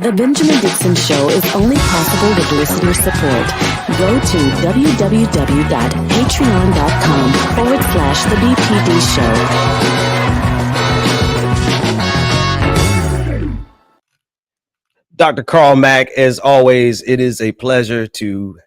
The Benjamin Dixon Show is only possible with listener support. Go to www.patreon.com/The BPD Show. Dr. Carl Mack, as always, it is a pleasure to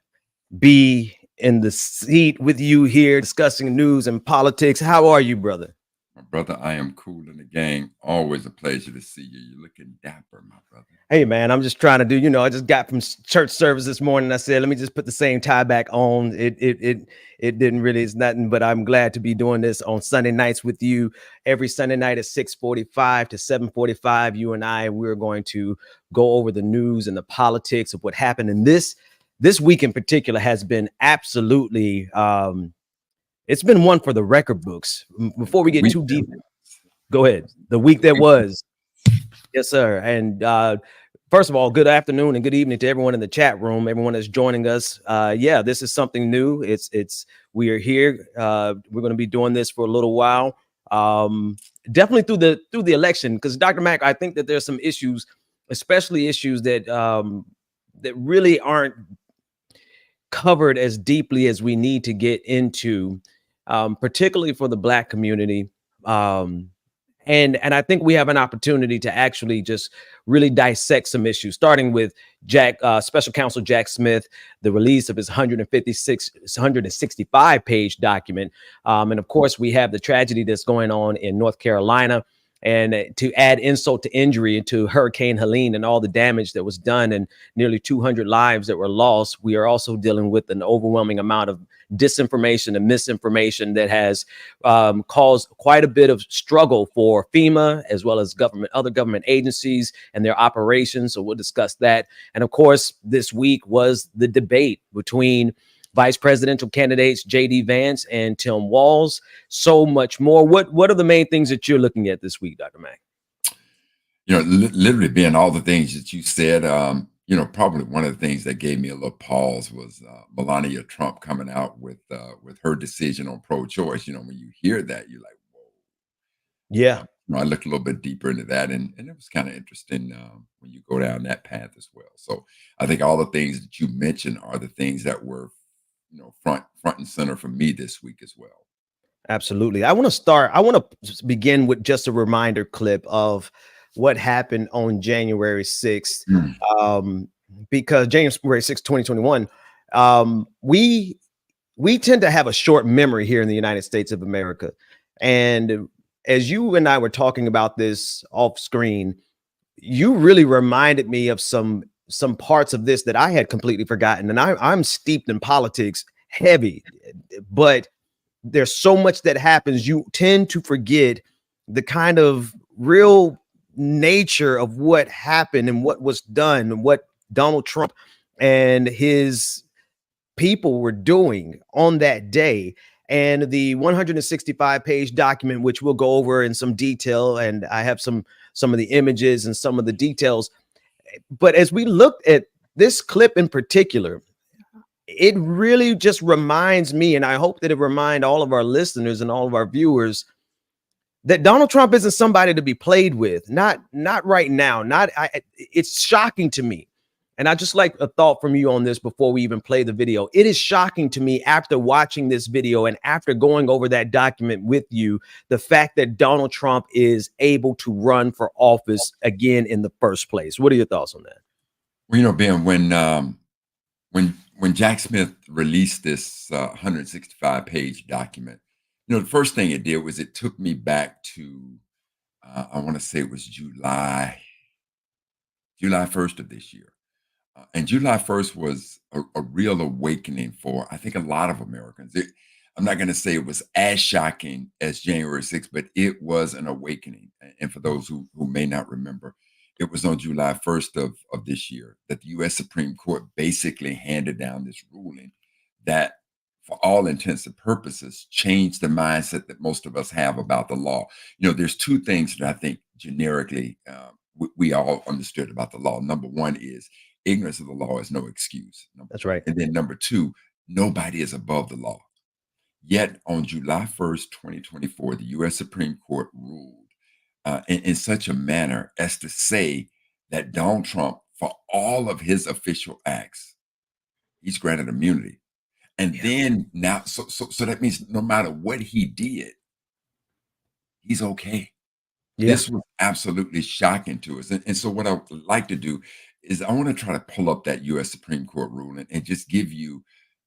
be in the seat with you here discussing news and politics. How are you, brother? My brother, I am cool in the gang. Always a pleasure to see you. You're looking dapper, my brother. Hey, man, I'm just trying to do, I just got from church service this morning. I said, let me just put the same tie back on. It didn't really, it's nothing, but I'm glad to be doing this on Sunday nights with you. Every Sunday night at 6:45 to 7:45, you and we're going to go over the news and the politics of what happened. And this week in particular has been absolutely, it's been one for the record books. Before we get too deep, go ahead. The week that was. Yes, sir. And first of all, good afternoon and good evening to everyone in the chat room, everyone that's joining us. Yeah, this is something new. We are here. We're going to be doing this for a little while. Definitely through the election, because Dr. Mack, I think that there's some issues, especially issues that that really aren't covered as deeply as we need to get into, particularly for the Black community. And I think we have an opportunity to actually just really dissect some issues, starting with Special Counsel Jack Smith, the release of his 165-page document. And of course, we have the tragedy that's going on in North Carolina. And to add insult to injury into Hurricane Helene and all the damage that was done and nearly 200 lives that were lost, we are also dealing with an overwhelming amount of disinformation and misinformation that has caused quite a bit of struggle for FEMA as well as other government agencies and their operations. So we'll discuss that. And of course, this week was the debate between Vice presidential candidates J.D. Vance and Tim Walz. So much more. What are the main things that you're looking at this week, Dr. Mack? Literally being all the things that you said, probably one of the things that gave me a little pause was Melania Trump coming out with her decision on pro-choice. When you hear that, you're like, whoa. Yeah. I looked a little bit deeper into that, and it was kind of interesting when you go down that path as well. So I think all the things that you mentioned are the things that were front and center for me this week as well. Absolutely. I want to begin with just a reminder clip of what happened on January 6th. Because January 6th, 2021, we tend to have a short memory here in the United States of America. And as you and I were talking about this off screen, you really reminded me of some parts of this that I had completely forgotten. And I'm steeped in politics heavy, but there's so much that happens. You tend to forget the kind of real nature of what happened and what was done and what Donald Trump and his people were doing on that day. And the 165-page document, which we'll go over in some detail, and I have some of the images and some of the details. But as we looked at this clip in particular, it really just reminds me, and I hope that it reminds all of our listeners and all of our viewers, that Donald Trump isn't somebody to be played with. Not right now. It's shocking to me. And I just like a thought from you on this before we even play the video. It is shocking to me after watching this video and after going over that document with you, the fact that Donald Trump is able to run for office again in the first place. What are your thoughts on that? Well, Ben, when Jack Smith released this 165-page document, the first thing it did was it took me back to, I want to say it was July 1st of this year. And July 1st was a real awakening for, I think, a lot of Americans. I'm not going to say it was as shocking as January 6th, but it was an awakening. And for those who may not remember, it was on July 1st of this year that the U.S. Supreme Court basically handed down this ruling that, for all intents and purposes, changed the mindset that most of us have about the law. There's two things that I think generically we all understood about the law. Number one is ignorance of the law is no excuse. That's right. And then number two, nobody is above the law. Yet on July 1st, 2024, the U.S. Supreme Court ruled in such a manner as to say that Donald Trump for all of his official acts. He's granted immunity. And then now, so that means no matter what he did, he's okay. Yeah. This was absolutely shocking to us. And so what I would like to do is I want to try to pull up that US Supreme Court ruling and just give you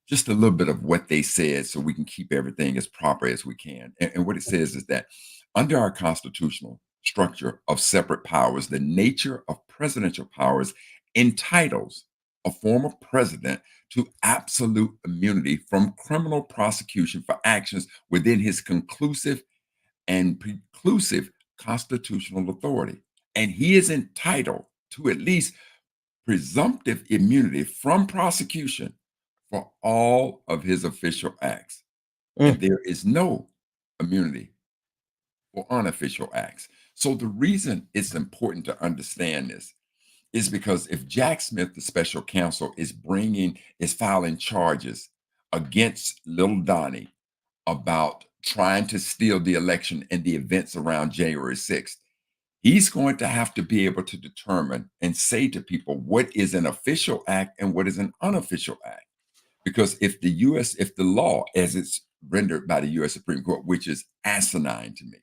just a little bit of what they said so we can keep everything as proper as we can. And what it says is that under our constitutional structure of separate powers, the nature of presidential powers entitles a former president to absolute immunity from criminal prosecution for actions within his conclusive and preclusive constitutional authority. And he is entitled to at least presumptive immunity from prosecution for all of his official acts. And there is no immunity for unofficial acts. So the reason it's important to understand this is because if Jack Smith, the special counsel, is filing charges against Little Donnie about trying to steal the election and the events around January 6th, he's going to have to be able to determine and say to people what is an official act and what is an unofficial act. Because if the law as it's rendered by the US Supreme Court, which is asinine to me,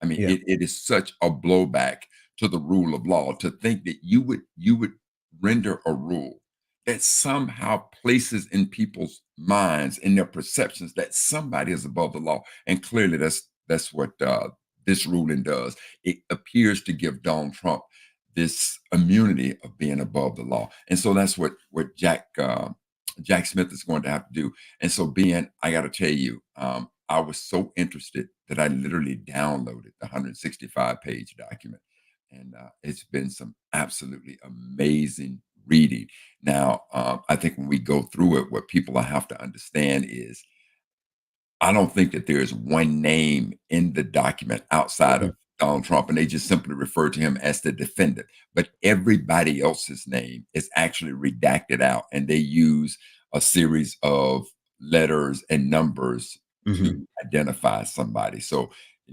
I mean, Yeah. it is such a blowback to the rule of law to think that you would render a rule that somehow places in people's minds, in their perceptions, that somebody is above the law. And clearly that's what this ruling does. It appears to give Donald Trump this immunity of being above the law. And so that's what Jack Smith is going to have to do. And so, I got to tell you, I was so interested that I literally downloaded the 165-page document. And it's been some absolutely amazing reading. Now, I think when we go through it, what people have to understand is I don't think that there's one name in the document outside of Donald Trump, and they just simply refer to him as the defendant. But everybody else's name is actually redacted out, and they use a series of letters and numbers to identify somebody. So,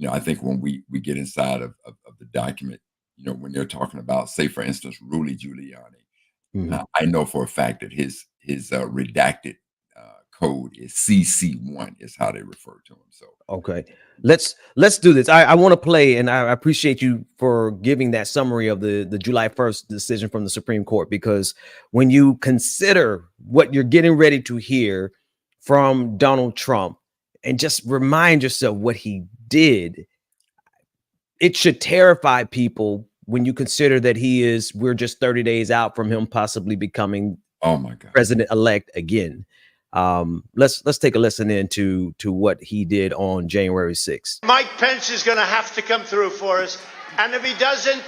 I think when we get inside of the document, when they're talking about, say, for instance, Rudy Giuliani, I know for a fact that his redacted code is CC1 is how they refer to him. So okay, let's do this. I want to play, and I appreciate you for giving that summary of the July 1st decision from the Supreme Court, because when you consider what you're getting ready to hear from Donald Trump and just remind yourself what he did, it should terrify people when you consider that we're just 30 days out from him possibly becoming oh my God, president-elect again. Let's take a listen into what he did on January 6th. Mike Pence is going to have to come through for us, and if he doesn't,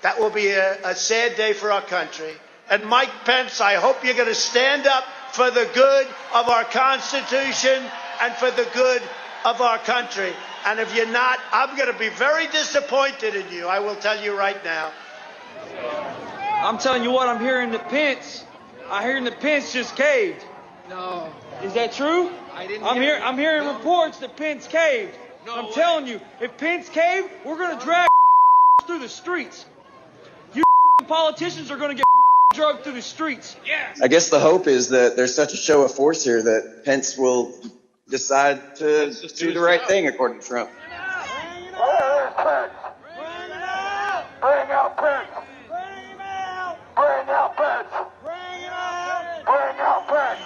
that will be a sad day for our country. And Mike Pence, I hope you're going to stand up for the good of our Constitution and for the good of our country. And if you're not, I'm going to be very disappointed in you. I will tell you right now. I'm telling you what, I'm hearing the Pence just caved. No. Is that true? I'm hearing reports that Pence caved. No I'm way. telling you, if Pence caved, we're gonna drag through the streets. You politicians are gonna get drugged through the streets. Yes. I guess the hope is that there's such a show of force here that Pence will decide to do the right thing, according to Trump. Bring out Pence. Bring out Pence. Bring out Pence.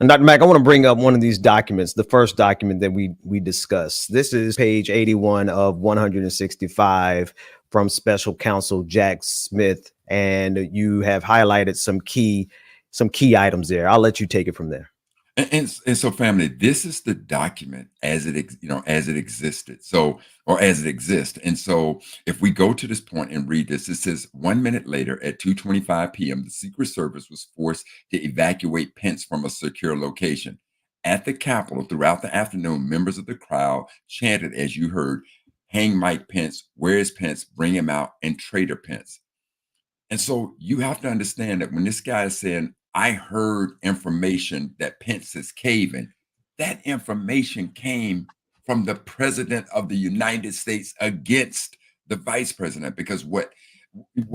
And Dr. Mack, I want to bring up one of these documents, the first document that we discussed. This is page 81 of 165 from Special Counsel Jack Smith, and you have highlighted some key items there. I'll let you take it from there. And so, family, this is the document as it existed. So, or as it exists. And so, if we go to this point and read this, it says 1 minute later at 2:25 p.m., the Secret Service was forced to evacuate Pence from a secure location. At the Capitol, throughout the afternoon, members of the crowd chanted, as you heard, "Hang Mike Pence, where is Pence? Bring him out, and Traitor Pence." And so you have to understand that when this guy is saying, I heard information that Pence is caving. That information came from the president of the United States against the vice president, because what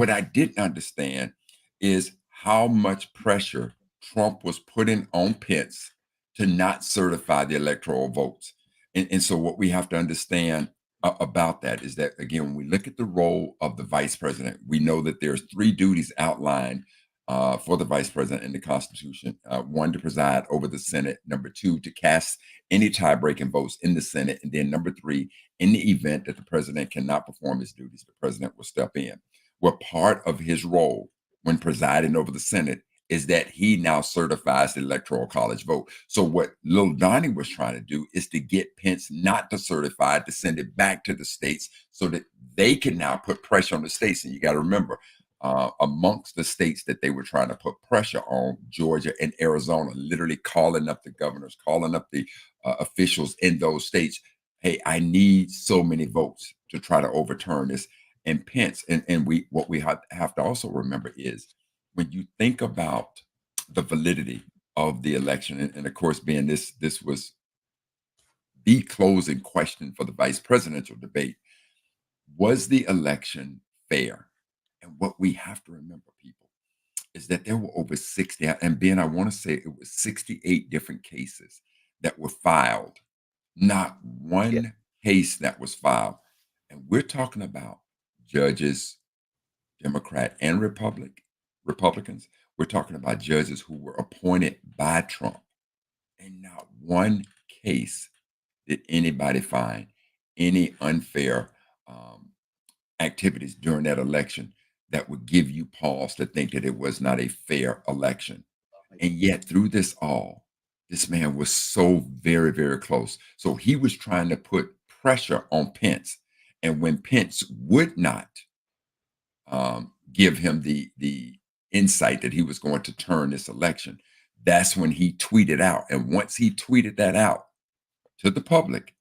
I didn't understand is how much pressure Trump was putting on Pence to not certify the electoral votes. And so what we have to understand about that is that, again, when we look at the role of the vice president, we know that there's three duties outlined for the vice president in the Constitution. One, to preside over the Senate. Number two, to cast any tie-breaking votes in the Senate. And then number three, in the event that the president cannot perform his duties, the president will step in. Well, part of his role when presiding over the Senate is that he now certifies the Electoral College vote. So what Lil Donnie was trying to do is to get Pence not to certify, to send it back to the states so that they can now put pressure on the states. And you got to remember, amongst the states that they were trying to put pressure on, Georgia and Arizona, literally calling up the governors, calling up the officials in those states. Hey, I need so many votes to try to overturn this. And Pence, and what we have to also remember is, when you think about the validity of the election, and of course, being this was the closing question for the vice presidential debate, was the election fair? And what we have to remember, people, is that there were over 60, and Ben, I want to say it was 68 different cases that were filed, not one case that was filed. And we're talking about judges, Democrat and Republicans. We're talking about judges who were appointed by Trump. And not one case did anybody find any unfair activities during that election that would give you pause to think that it was not a fair election. And yet, through this all, this man was so very, very close. So he was trying to put pressure on Pence. And when Pence would not give him the insight that he was going to turn this election, that's when he tweeted out. And once he tweeted that out to the public,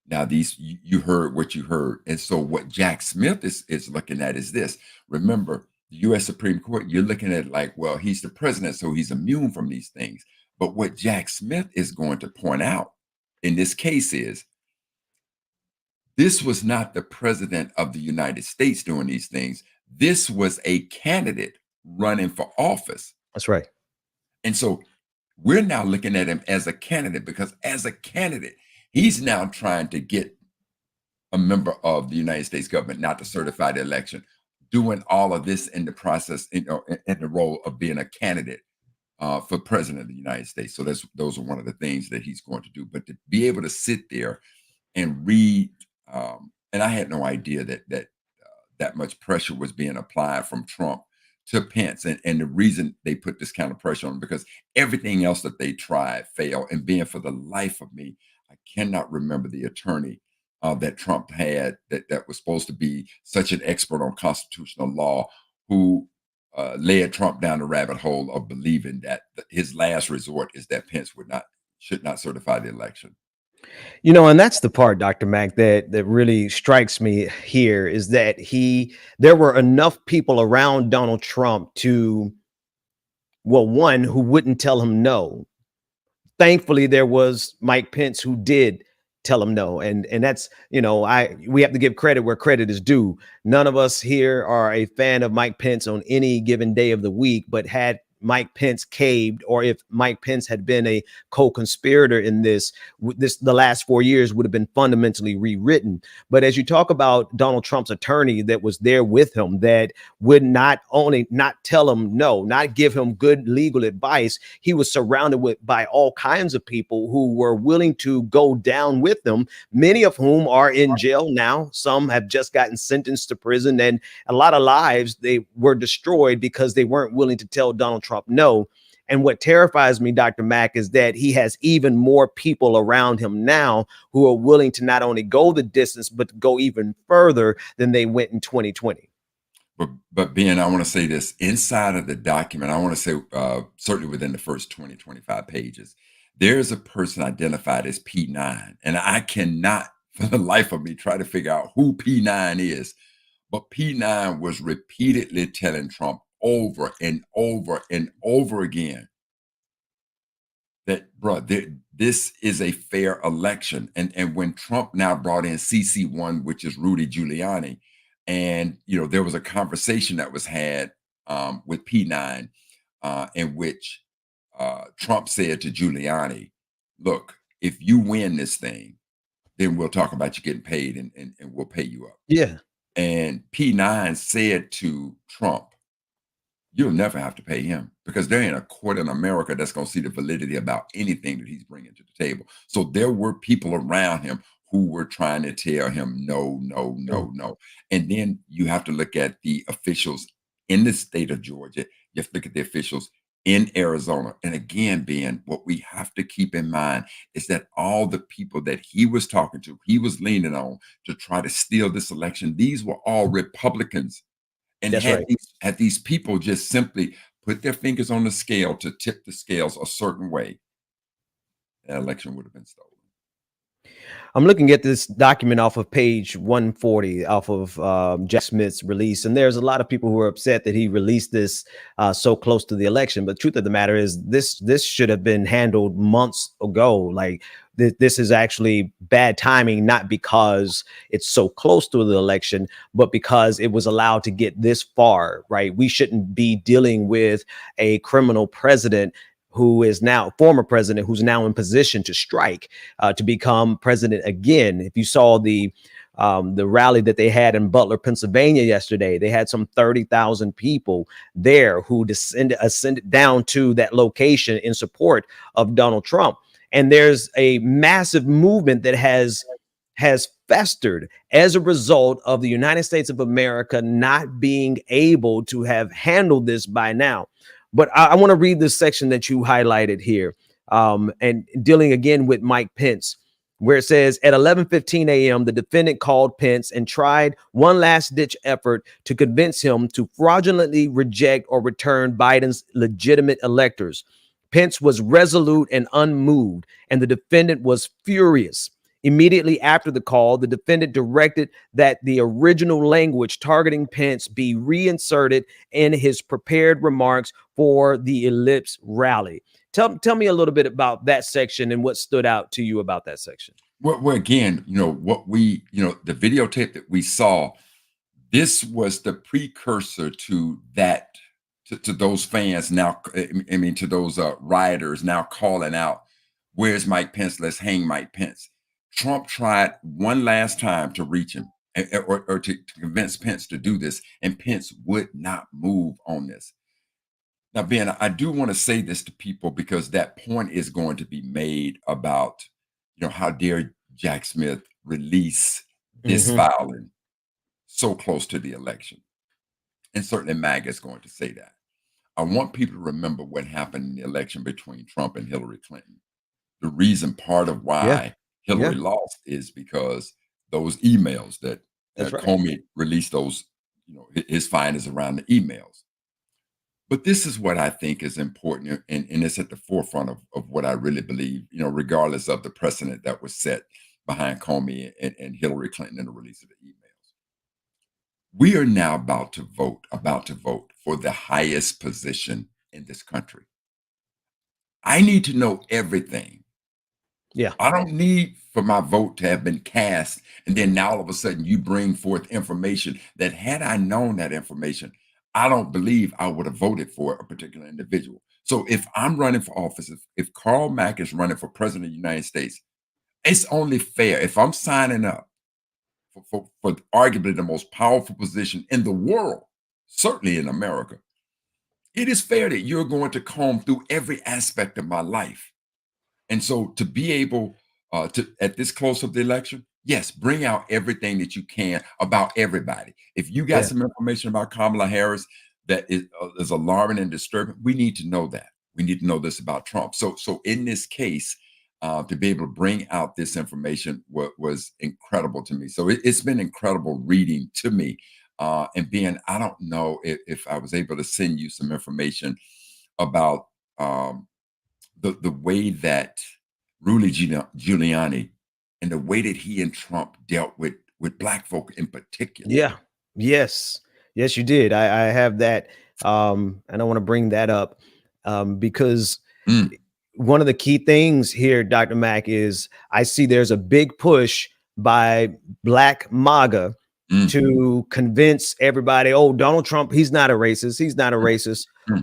now you heard what you heard. And so what Jack Smith is looking at is this. Remember, the U.S. Supreme Court, you're looking at it like, well, he's the president, so he's immune from these things. But what Jack Smith is going to point out in this case is, this was not the president of the United States doing these things. This was a candidate running for office. That's right. And so we're now looking at him as a candidate, because as a candidate, he's now trying to get a member of the United States government not to certify the election, doing all of this in the process, in the role of being a candidate for president of the United States. So those are one of the things that he's going to do. But to be able to sit there and read, and I had no idea that much pressure was being applied from Trump to Pence. And the reason they put this kind of pressure on him, because everything else that they tried failed. And being, for the life of me, I cannot remember the attorney that Trump had that was supposed to be such an expert on constitutional law, who led Trump down the rabbit hole of believing that his last resort is that Pence should not certify the election. You know, and that's the part, Dr. Mack, that really strikes me here, is that there were enough people around Donald Trump to, well, one, who wouldn't tell him no. Thankfully, there was Mike Pence who did tell him no. And that's, you know, we have to give credit where credit is due. None of us here are a fan of Mike Pence on any given day of the week, but had Mike Pence caved, or if Mike Pence had been a co-conspirator in this, the last 4 years would have been fundamentally rewritten. But as you talk about Donald Trump's attorney that was there with him, that would not only not tell him no, not give him good legal advice, he was surrounded by all kinds of people who were willing to go down with him, many of whom are in jail now. Some have just gotten sentenced to prison, and a lot of lives, they were destroyed because they weren't willing to tell Donald Trump no. And what terrifies me, Dr. Mack, is that he has even more people around him now who are willing to not only go the distance, but go even further than they went in 2020. But Ben, I want to say this, inside of the document, I want to say certainly within the first 20, 25 pages, there's a person identified as P9. And I cannot, for the life of me, try to figure out who P9 is. But P9 was repeatedly telling Trump over and over and over again that, bro, this is a fair election. And when Trump now brought in CC1, which is Rudy Giuliani, and there was a conversation that was had with P9 in which Trump said to Giuliani, "Look, if you win this thing, then we'll talk about you getting paid and we'll pay you up." Yeah. And P9 said to Trump, "You'll never have to pay him because there ain't a court in America that's going to see the validity about anything that he's bringing to the table." So there were people around him who were trying to tell him, no, no, no, no. And then you have to look at the officials in the state of Georgia. You have to look at the officials in Arizona. And again, Ben, what we have to keep in mind is that all the people that he was talking to, he was leaning on to try to steal this election, these were all Republicans. And That's right. had these people just simply put their fingers on the scale to tip the scales a certain way, that election would have been stolen. I'm looking at this document off of page 140 off of Jack Smith's release, and there's a lot of people who are upset that he released this so close to the election. But the truth of the matter is, this should have been handled months ago. Like this is actually bad timing, not because it's so close to the election, but because it was allowed to get this far. Right? We shouldn't be dealing with a criminal president who is now former president, who's now in position to strike, to become president again. If you saw the rally that they had in Butler, Pennsylvania yesterday, they had some 30,000 people there who ascended down to that location in support of Donald Trump. And there's a massive movement that has festered as a result of the United States of America not being able to have handled this by now. But I want to read this section that you highlighted here, and dealing again with Mike Pence, where it says at 11:15 a.m., the defendant called Pence and tried one last ditch effort to convince him to fraudulently reject or return Biden's legitimate electors. Pence was resolute and unmoved, and the defendant was furious. Immediately after the call, the defendant directed that the original language targeting Pence be reinserted in his prepared remarks for the Ellipse rally. Tell me a little bit about that section and what stood out to you about that section. Well, again, what we, the videotape that we saw, this was the precursor to that, to those fans now, to those rioters now calling out, "Where's Mike Pence? Let's hang Mike Pence." Trump tried one last time to reach him or to convince Pence to do this, and Pence would not move on this. Now, Ben, I do want to say this to people because that point is going to be made about, how dare Jack Smith release this filing so close to the election. And certainly MAG is going to say that. I want people to remember what happened in the election between Trump and Hillary Clinton. The reason, part of why Hillary lost is because those emails that Comey released, those, his findings around the emails. But this is what I think is important, and it's at the forefront of what I really believe, regardless of the precedent that was set behind Comey and Hillary Clinton in the release of the emails. We are now about to vote for the highest position in this country. I need to know everything. Yeah. I don't need for my vote to have been cast, and then now all of a sudden you bring forth information that, had I known that information, I don't believe I would have voted for a particular individual. So if I'm running for office, if Carl Mack is running for president of the United States, it's only fair if I'm signing up for arguably the most powerful position in the world, certainly in America. It is fair that you're going to comb through every aspect of my life. And so to be able to, at this close of the election, yes, bring out everything that you can about everybody. If you got some information about Kamala Harris that is alarming and disturbing, we need to know that. We need to know this about Trump. So in this case, to be able to bring out this information was incredible to me. So it's been incredible reading to me. And Ben, I don't know if I was able to send you some information about the way that Rudy Giuliani and the way that he and Trump dealt with Black folk in particular. Yeah. Yes, you did. I have that And I want to bring that up because Mm. one of the key things here, Dr. Mack, is I see there's a big push by Black MAGA Mm. to convince everybody, oh, Donald Trump, he's not a racist. He's not a racist. Mm.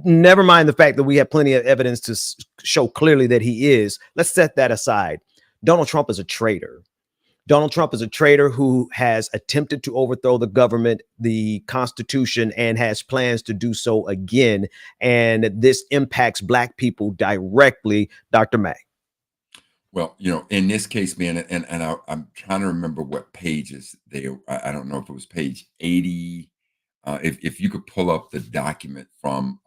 Never mind the fact that we have plenty of evidence to show clearly that he is. Let's set that aside. Donald Trump is a traitor. Donald Trump is a traitor who has attempted to overthrow the government, the Constitution, and has plans to do so again. And this impacts Black people directly, Dr. Mack. Well, in this case, man, and I'm trying to remember what pages I don't know if it was page 80. If you could pull up the document from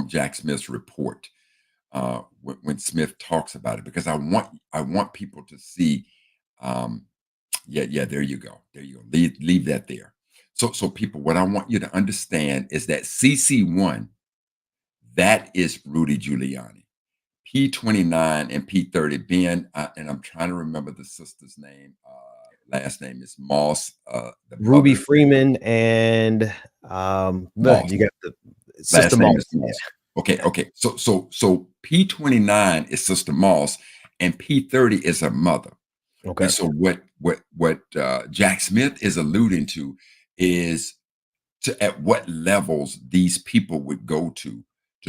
Jack Smith's report when Smith talks about it, because I want people to see. Yeah, there you go. Leave that there. So people, what I want you to understand is that CC1, that is Rudy Giuliani. P29 and P30 being, and I'm trying to remember the sister's name. Last name is Moss. Ruby Freeman and Moss. you got the Last Sister name Moss. is Moss. Okay. So P29 is Sister Moss, and P30 is her mother. Okay. And so what Jack Smith is alluding to is at what levels these people would go to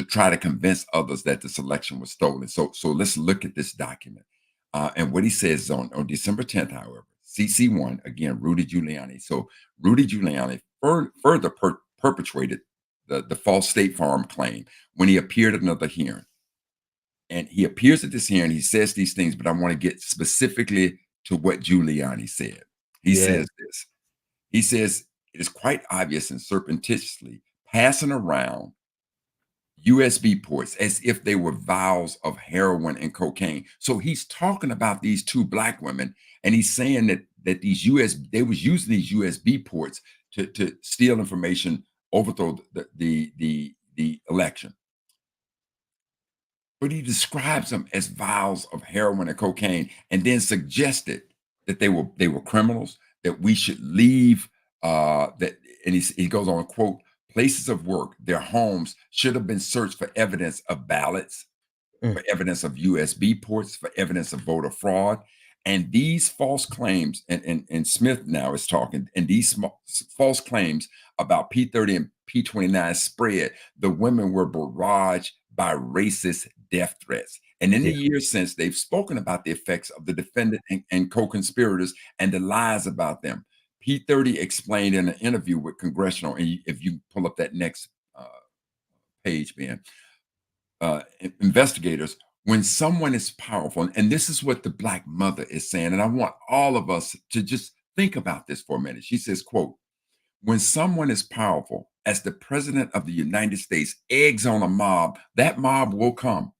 try to convince others that the selection was stolen. So let's look at this document. And what he says on December 10th, however, CC1, again, Rudy Giuliani. So Rudy Giuliani further perpetrated the false State Farm claim when he appeared at another hearing. And he appears at this hearing, he says these things, but I want to get specifically to what Giuliani said. He says this. He says, it is quite obvious and surreptitiously passing around USB ports as if they were vials of heroin and cocaine. So he's talking about these two Black women, and he's saying that they was using these USB ports to steal information, overthrow the election. But he describes them as vials of heroin and cocaine, and then suggested that they were criminals, that we should leave. And he goes on, quote, places of work, their homes should have been searched for evidence of ballots, for evidence of USB ports, for evidence of voter fraud. And these false claims, and Smith now is talking, and these false claims about P30 and P29 spread, the women were barraged by racist death threats. And in the years since, they've spoken about the effects of the defendant and co-conspirators and the lies about them. P30 explained in an interview with Congressional, and if you pull up that next page, Ben, investigators, when someone is powerful, and this is what the Black mother is saying, and I want all of us to just think about this for a minute. She says, quote, when someone is powerful, as the president of the United States eggs on a mob, that mob will come.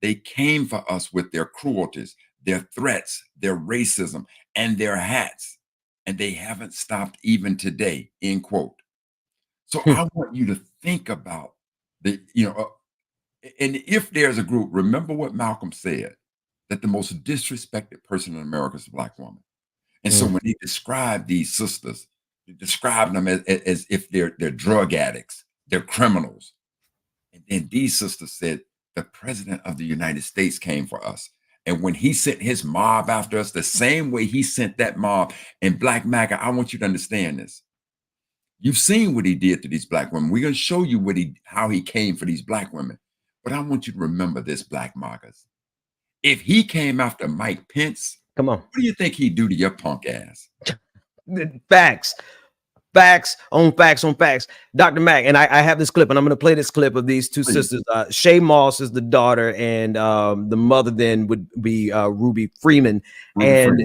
They came for us with their cruelties, their threats, their racism, and their hats. And they haven't stopped even today, end quote. So I want you to think about and if there's a group, remember what Malcolm said, that the most disrespected person in America is a Black woman. And so when he described these sisters, he described them as if they're drug addicts, they're criminals. And then these sisters said, the president of the United States came for us. And when he sent his mob after us, the same way he sent that mob, and Black MAGA, I want you to understand this. You've seen what he did to these Black women. We're going to show you how he came for these Black women. But I want you to remember this, Black MAGAs. If he came after Mike Pence, come on, what do you think he'd do to your punk ass? Facts on facts. Dr. Mack, and I have this clip, and I'm going to play this clip of these two sisters. Shay Moss is the daughter, and the mother then would be Ruby Freeman. And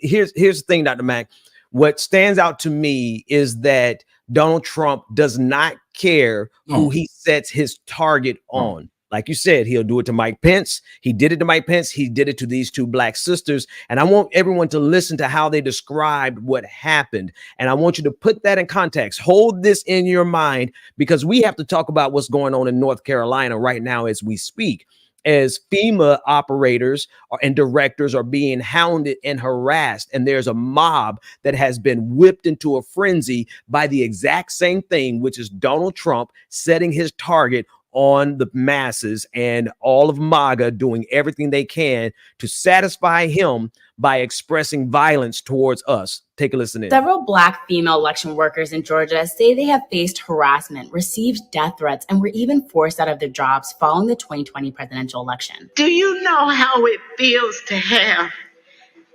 here's the thing, Dr. Mack. What stands out to me is that Donald Trump does not care who he sets his target on. Like you said, he'll do it to Mike Pence. He did it to Mike Pence. He did it to these two Black sisters. And I want everyone to listen to how they described what happened. And I want you to put that in context. Hold this in your mind, because we have to talk about what's going on in North Carolina right now as we speak. as FEMA operators and directors are being hounded and harassed, and there's a mob that has been whipped into a frenzy by the exact same thing, which is Donald Trump setting his target on the masses, and all of MAGA doing everything they can to satisfy him by expressing violence towards us. Take a listen in. Several Black female election workers in Georgia say they have faced harassment, received death threats, and were even forced out of their jobs following the 2020 presidential election. Do you know how it feels to have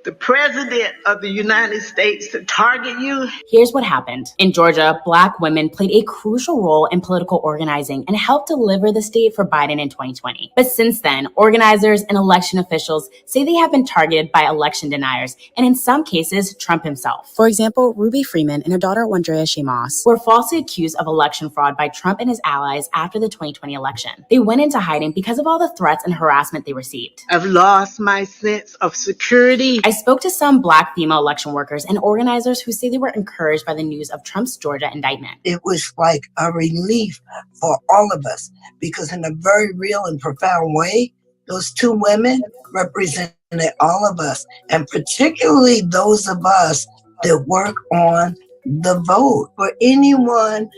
the president of the United States to target you? Here's what happened. In Georgia, Black women played a crucial role in political organizing and helped deliver the state for Biden in 2020. But since then, organizers and election officials say they have been targeted by election deniers, and in some cases, Trump himself. For example, Ruby Freeman and her daughter, Wandrea Shamos, were falsely accused of election fraud by Trump and his allies after the 2020 election. They went into hiding because of all the threats and harassment they received. I've lost my sense of security. I spoke to some Black female election workers and organizers who say they were encouraged by the news of Trump's Georgia indictment. It was like a relief for all of us, because in a very real and profound way, those two women represented all of us, and particularly those of us that work on the vote. For anyone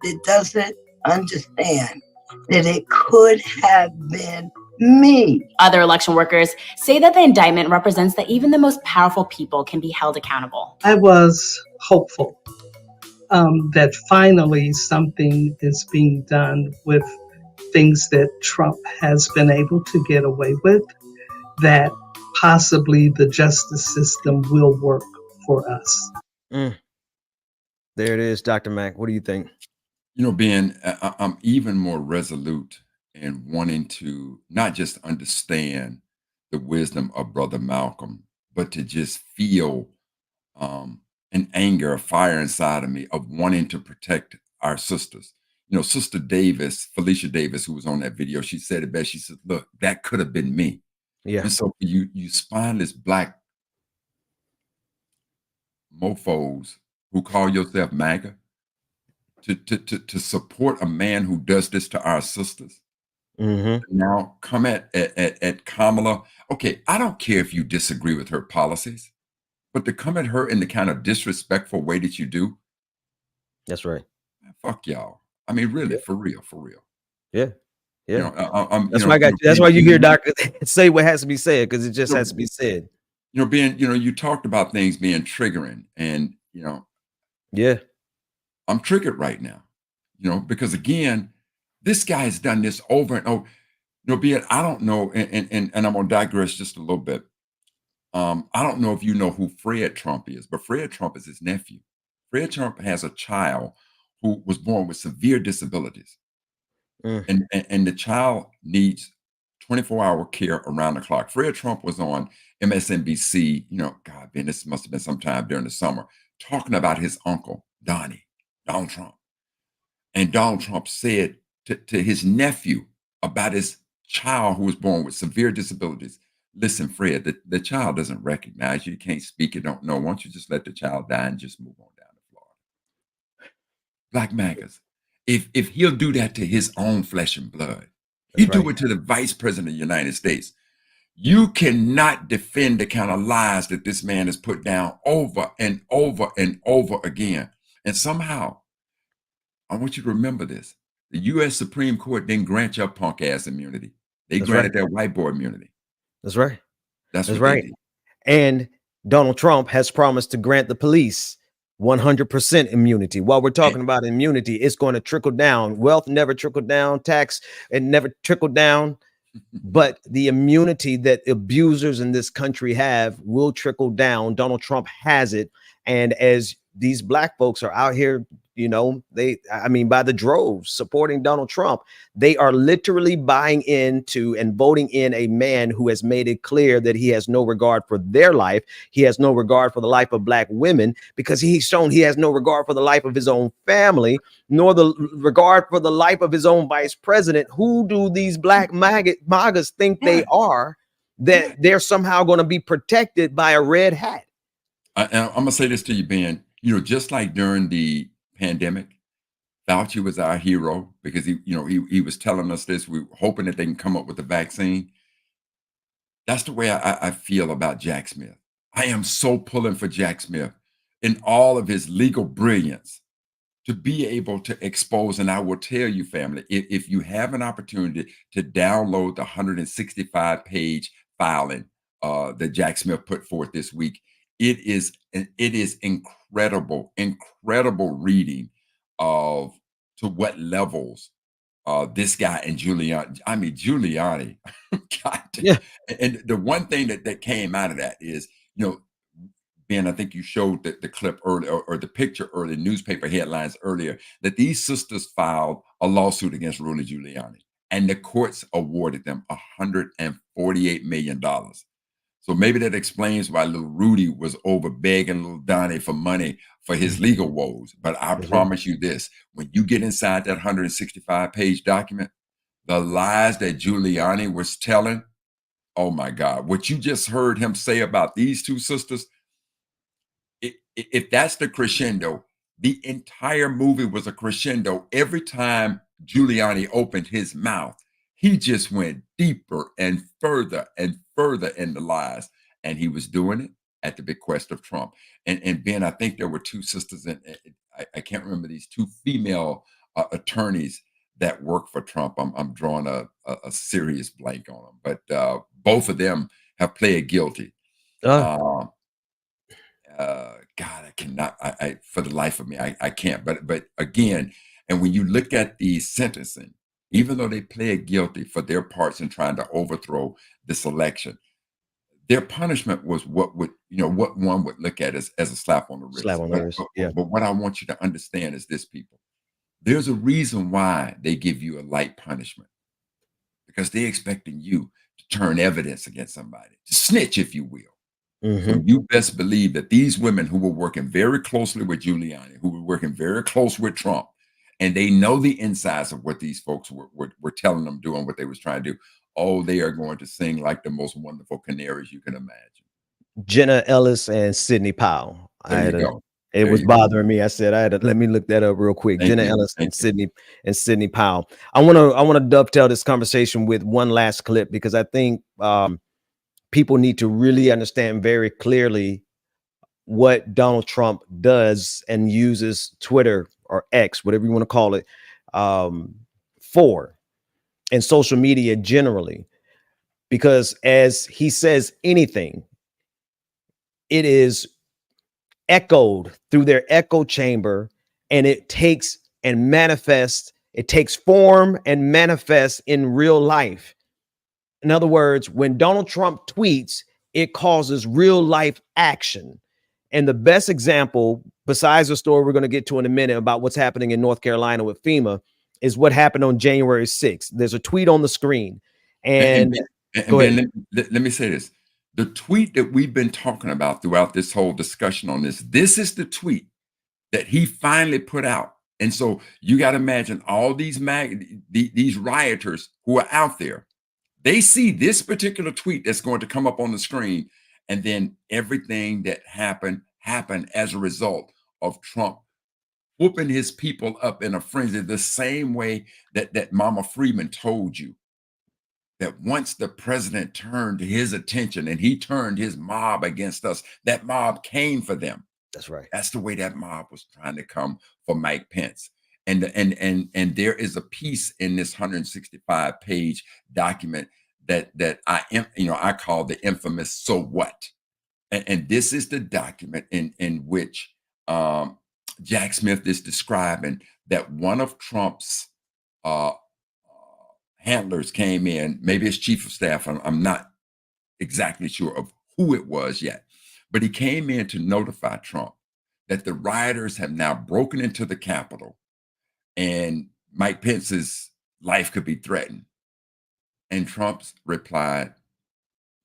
that doesn't understand that it could have been me. Other election workers say that the indictment represents that even the most powerful people can be held accountable. I was hopeful that finally something is being done with things that Trump has been able to get away with, that possibly the justice system will work for us. There it is, Dr. Mack. What do you think? You know, Ben, I'm even more resolute in wanting to not just understand the wisdom of Brother Malcolm, but to just feel an anger, a fire inside of me of wanting to protect our sisters. You know, Sister Davis, Felicia Davis, who was on that video, she said it best. She said, look, that could have been me. Yeah. And so you spineless Black mofos who call yourself MAGA to support a man who does this to our sisters. Now come at Kamala. Okay, I don't care if you disagree with her policies, but to come at her in the kind of disrespectful way that you do. That's right. Fuck y'all. I mean, really, for real. Yeah. You know, That's why that's why you hear Doctor say what has to be said, because it just has to be said. You know, being, you talked about things being triggering, and yeah, I'm triggered right now. Because again, this guy has done this over and over. I don't know, and I'm gonna digress just a little bit. I don't know if you know who Fred Trump is, but Fred Trump is his nephew. Fred Trump has a child who was born with severe disabilities. And the child needs 24-hour care around the clock. Fred Trump was on MSNBC, God, man, this must have been sometime during the summer, talking about his uncle, Donald Trump. And Donald Trump said to his nephew about his child who was born with severe disabilities, listen, Fred, the child doesn't recognize you. You can't speak, you don't know. Why don't you just let the child die and just move on down to Florida? Black MAGAs. If he'll do that to his own flesh and blood, you do it to the vice president of the United States. You cannot defend the kind of lies that this man has put down over and over and over again. And somehow, I want you to remember this. The U.S. Supreme Court didn't grant your punk ass immunity. They granted that white boy immunity. That's right. That's right. And Donald Trump has promised to grant the police 100% immunity. While we're talking about immunity, it's going to trickle down. Wealth never trickled down, tax and never trickled down. But the immunity that abusers in this country have will trickle down. Donald Trump has it. And as these Black folks are out here, by the droves supporting Donald Trump, they are literally buying into and voting in a man who has made it clear that he has no regard for their life. He has no regard for the life of Black women, because he's shown he has no regard for the life of his own family, nor the regard for the life of his own vice president. Who do these Black MAGAs think they are, that they're somehow going to be protected by a red hat? I'm going to say this to you, Ben. Just like during the pandemic, Fauci was our hero because he was telling us this. We were hoping that they can come up with a vaccine. That's the way I feel about Jack Smith. I am so pulling for Jack Smith in all of his legal brilliance to be able to expose. And I will tell you, family, if you have an opportunity to download the 165-page filing that Jack Smith put forth this week, it is incredible reading of to what levels this guy and Giuliani. I mean, Giuliani. God, Yeah. and the one thing that came out of that is, Ben, I think you showed the clip earlier, or the picture earlier, newspaper headlines earlier, that these sisters filed a lawsuit against Rudy Giuliani, and the courts awarded them $148 million. So maybe that explains why little Rudy was over begging little Donnie for money for his legal woes. But I promise you this, when you get inside that 165-page document, the lies that Giuliani was telling, oh my God, what you just heard him say about these two sisters, if that's the crescendo, the entire movie was a crescendo. Every time Giuliani opened his mouth, he just went deeper and further in the lies. And he was doing it at the bequest of Trump. And Ben, I think there were two sisters, and I can't remember these two female attorneys that work for Trump. I'm drawing a serious blank on them, but both of them have pled guilty. God, I cannot. I for the life of me, I can't. But again, and when you look at the sentencing, even though they pled guilty for their parts in trying to overthrow this election, their punishment was what one would look at as a slap on the wrist. Slap on the wrist. Yeah. But what I want you to understand is this, people. There's a reason why they give you a light punishment, because they're expecting you to turn evidence against somebody, to snitch, if you will. So you best believe that these women who were working very closely with Giuliani, who were working very close with Trump, and they know the insides of what these folks were telling them, doing what they was trying to do. Oh, they are going to sing like the most wonderful canaries you can imagine. Jenna Ellis and Sidney Powell. There you go. It was bothering me. I said I had to let me look that up real quick. Thank Jenna you. Ellis Thank and Sidney Powell. I want to dovetail this conversation with one last clip, because I think people need to really understand very clearly what Donald Trump does and uses Twitter or X, whatever you want to call it, for, and social media generally. Because as he says anything, it is echoed through their echo chamber, and it takes and manifests, it takes form and manifests in real life. In other words, when Donald Trump tweets, it causes real life action. And the best example, besides the story we're going to get to in a minute about what's happening in North Carolina with FEMA, is what happened on January 6th. There's a tweet on the screen. And Ben, let me say this. The tweet that we've been talking about throughout this whole discussion on this is the tweet that he finally put out. And so you got to imagine all these rioters who are out there. They see this particular tweet that's going to come up on the screen, and then everything that happened as a result of Trump whooping his people up in a frenzy, the same way that Mama Freeman told you, that once the president turned his attention and he turned his mob against us, that mob came for them. That's right. That's the way that mob was trying to come for Mike Pence. And there is a piece in this 165-page document that I call the infamous "so what," and this is the document in which Jack Smith is describing that one of Trump's handlers came in, maybe his chief of staff. I'm not exactly sure of who it was yet, but he came in to notify Trump that the rioters have now broken into the Capitol and Mike Pence's life could be threatened. And Trump's replied,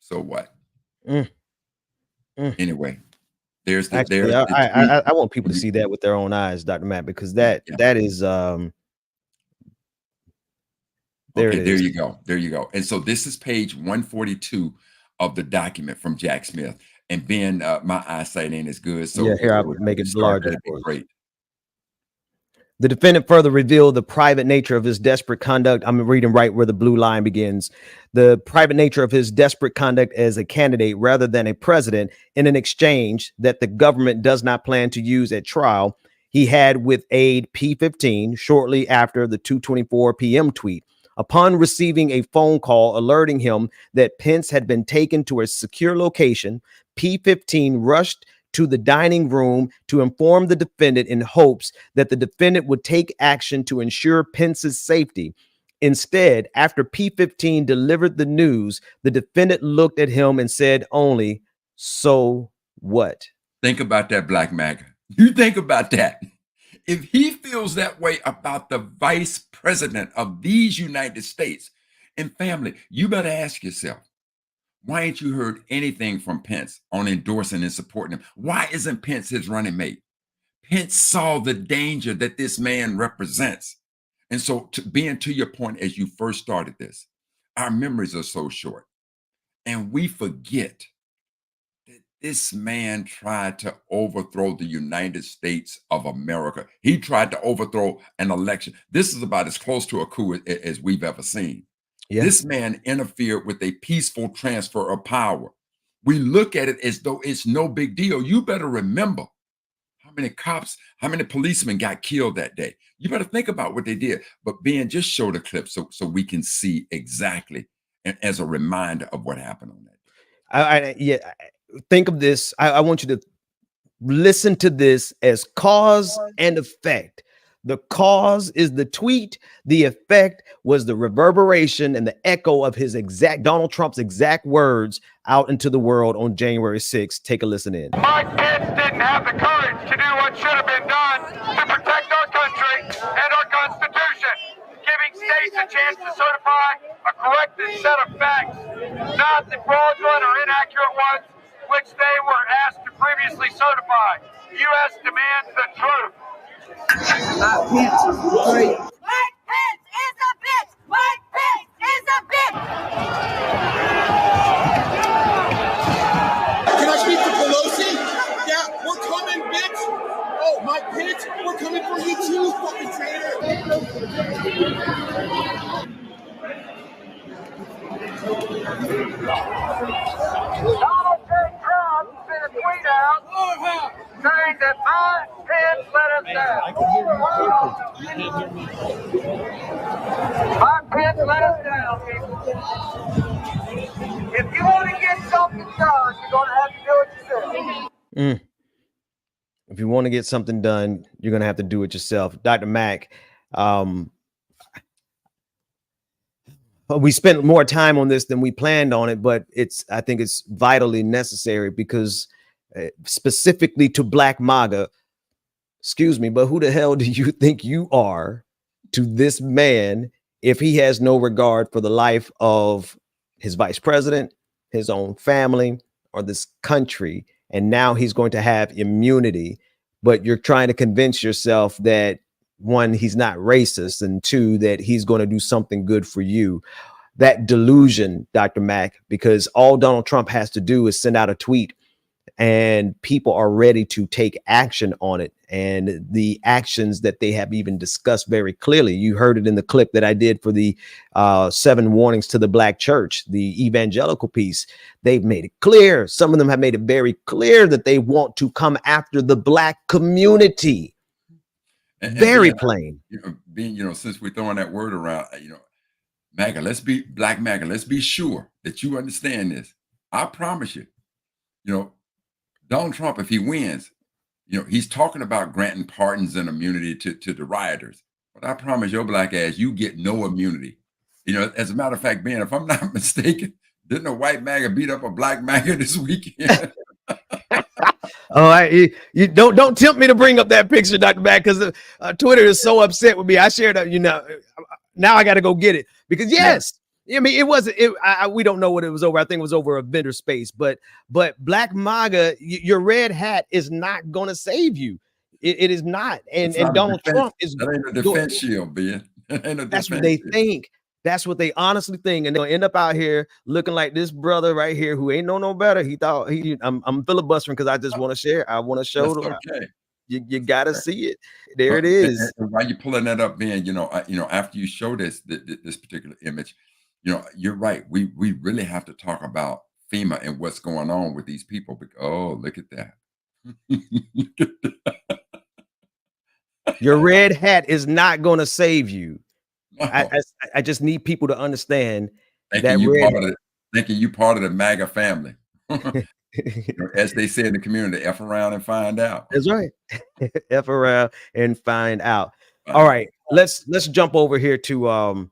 "So what?" Anyway, there's the Actually, I want people to see that with their own eyes, Dr. Matt, because that is okay, there you go. There you go. And so this is page 142 of the document from Jack Smith. And Ben, my eyesight ain't as good. So yeah, here I'll make it larger. That'd be great. The defendant further revealed the private nature of his desperate conduct. I'm reading right where the blue line begins. The private nature of his desperate conduct as a candidate rather than a president in an exchange that the government does not plan to use at trial he had with aide P15 shortly after the 2:24 p.m. tweet. Upon receiving a phone call alerting him that Pence had been taken to a secure location, P15 rushed to the dining room to inform the defendant in hopes that the defendant would take action to ensure Pence's safety. Instead, after P15 delivered the news, the defendant looked at him and said only, "So what?" Think about that, Black Mac. You think about that. If he feels that way about the vice president of these United States, and family, you better ask yourself, why ain't you heard anything from Pence on endorsing and supporting him? Why isn't Pence his running mate? Pence saw the danger that this man represents. And so, being to your point as you first started this, our memories are so short. And we forget that this man tried to overthrow the United States of America. He tried to overthrow an election. This is about as close to a coup as we've ever seen. Yeah. This man interfered with a peaceful transfer of power. We look at it as though it's no big deal. You better remember how many cops, how many policemen got killed that day. You better think about what they did. But Ben, just show the clip so we can see exactly, and as a reminder of what happened on that day. Think of this. I want you to listen to this as cause and effect. The cause is the tweet. The effect was the reverberation and the echo of Donald Trump's exact words out into the world on January 6th. Take a listen in. Mike Pence didn't have the courage to do what should have been done to protect our country and our Constitution, giving states a chance to certify a corrected set of facts, not the fraudulent or inaccurate ones which they were asked to previously certify. U.S. demands the truth. Mike Pence is great. Mike Pence is a bitch! Mike Pence is a bitch! Can I speak to Pelosi? Yeah, we're coming, bitch! Oh, Mike Pence, we're coming for you too, fucking traitor! Donald J. Trump sent a tweet out saying that Mike Pence let us down. Mike Pence let us down, people. If you want to get something done, you're going to have to do it yourself. If you want to get something done, you're going to have to do it yourself. Dr. Mack, we spent more time on this than we planned on it, but I think it's vitally necessary because specifically to Black MAGA, excuse me, but who the hell do you think you are to this man if he has no regard for the life of his vice president, his own family, or this country? And now he's going to have immunity, but you're trying to convince yourself that one, he's not racist, and two, that he's going to do something good for you. That delusion, Dr. Mack, because all Donald Trump has to do is send out a tweet and people are ready to take action on it. And the actions that they have even discussed very clearly. You heard it in the clip that I did for the 7 warnings to the Black church, the evangelical piece. They've made it clear. Some of them have made it very clear that they want to come after the Black community. Very plain. Since we're throwing that word around, MAGA, Black MAGA, let's be sure that you understand this. I promise you, Donald Trump, if he wins, he's talking about granting pardons and immunity to the rioters. But I promise your Black ass, you get no immunity. As a matter of fact, Ben, if I'm not mistaken, didn't a white MAGA beat up a Black MAGA this weekend? You don't tempt me to bring up that picture, Dr. Mack, because Twitter is so upset with me. I shared that, now I got to go get it because yes, I mean, it wasn't, we don't know what it was over. I think it was over a vendor space, but Black MAGA, your red hat is not going to save you. It is not. And Donald Trump is. That ain't a defense shield, Ben. That's what they think. That's what they honestly think, and they'll end up out here looking like this brother right here who ain't no better. He thought I'm filibustering because I just want to share. I want to show them. Okay. You got to see it. There it And is. while you're pulling that up, Ben, after you show this particular image, you're right. We really have to talk about FEMA and what's going on with these people. Oh, look at that. Look at that. Your red hat is not going to save you. No. I just need people to understand Thinking you part of the MAGA family. As they say in the community, F around and find out. That's right. F around and find out. All right, let's jump over here to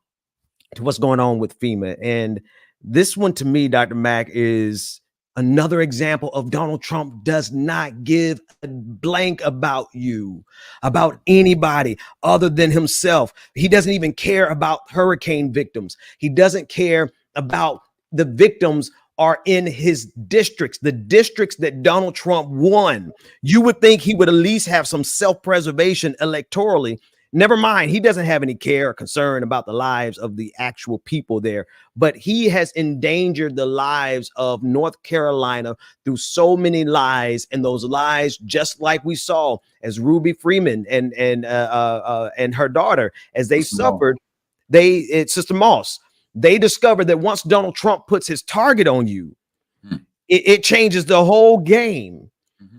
what's going on with FEMA. And this one to me, Dr. Mack, is another example of Donald Trump does not give a blank about you, about anybody other than himself. He doesn't even care about hurricane victims. He doesn't care about the victims are in his districts, the districts that Donald Trump won. You would think he would at least have some self-preservation electorally. Never mind, he doesn't have any care or concern about the lives of the actual people there, but he has endangered the lives of North Carolina through so many lies, and those lies, just like we saw as Ruby Freeman and her daughter, as they suffered, Sister Moss, they discovered that once Donald Trump puts his target on you, it changes the whole game,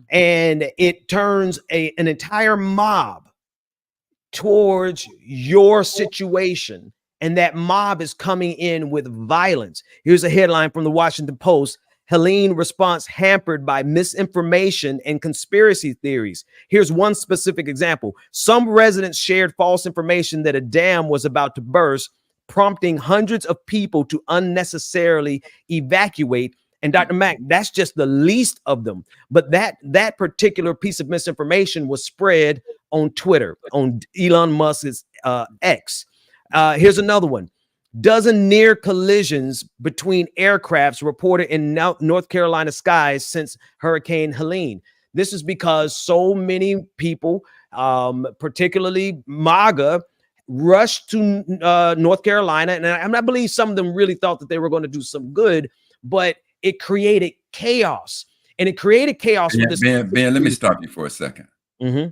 and it turns an entire mob towards your situation, and that mob is coming in with violence. Here's a headline from the Washington Post: Helene response hampered by misinformation and conspiracy theories. Here's one specific example. Some residents shared false information that a dam was about to burst, prompting hundreds of people to unnecessarily evacuate. And Dr. Mack, that's just the least of them. But that particular piece of misinformation was spread on Twitter, on Elon Musk's X. Here's another one. Dozen near collisions between aircrafts reported in North Carolina skies since Hurricane Helene. This is because so many people, particularly MAGA, rushed to North Carolina. And I believe some of them really thought that they were going to do some good, but it created chaos. And it created chaos. Ben, let me stop you for a second. Mm-hmm.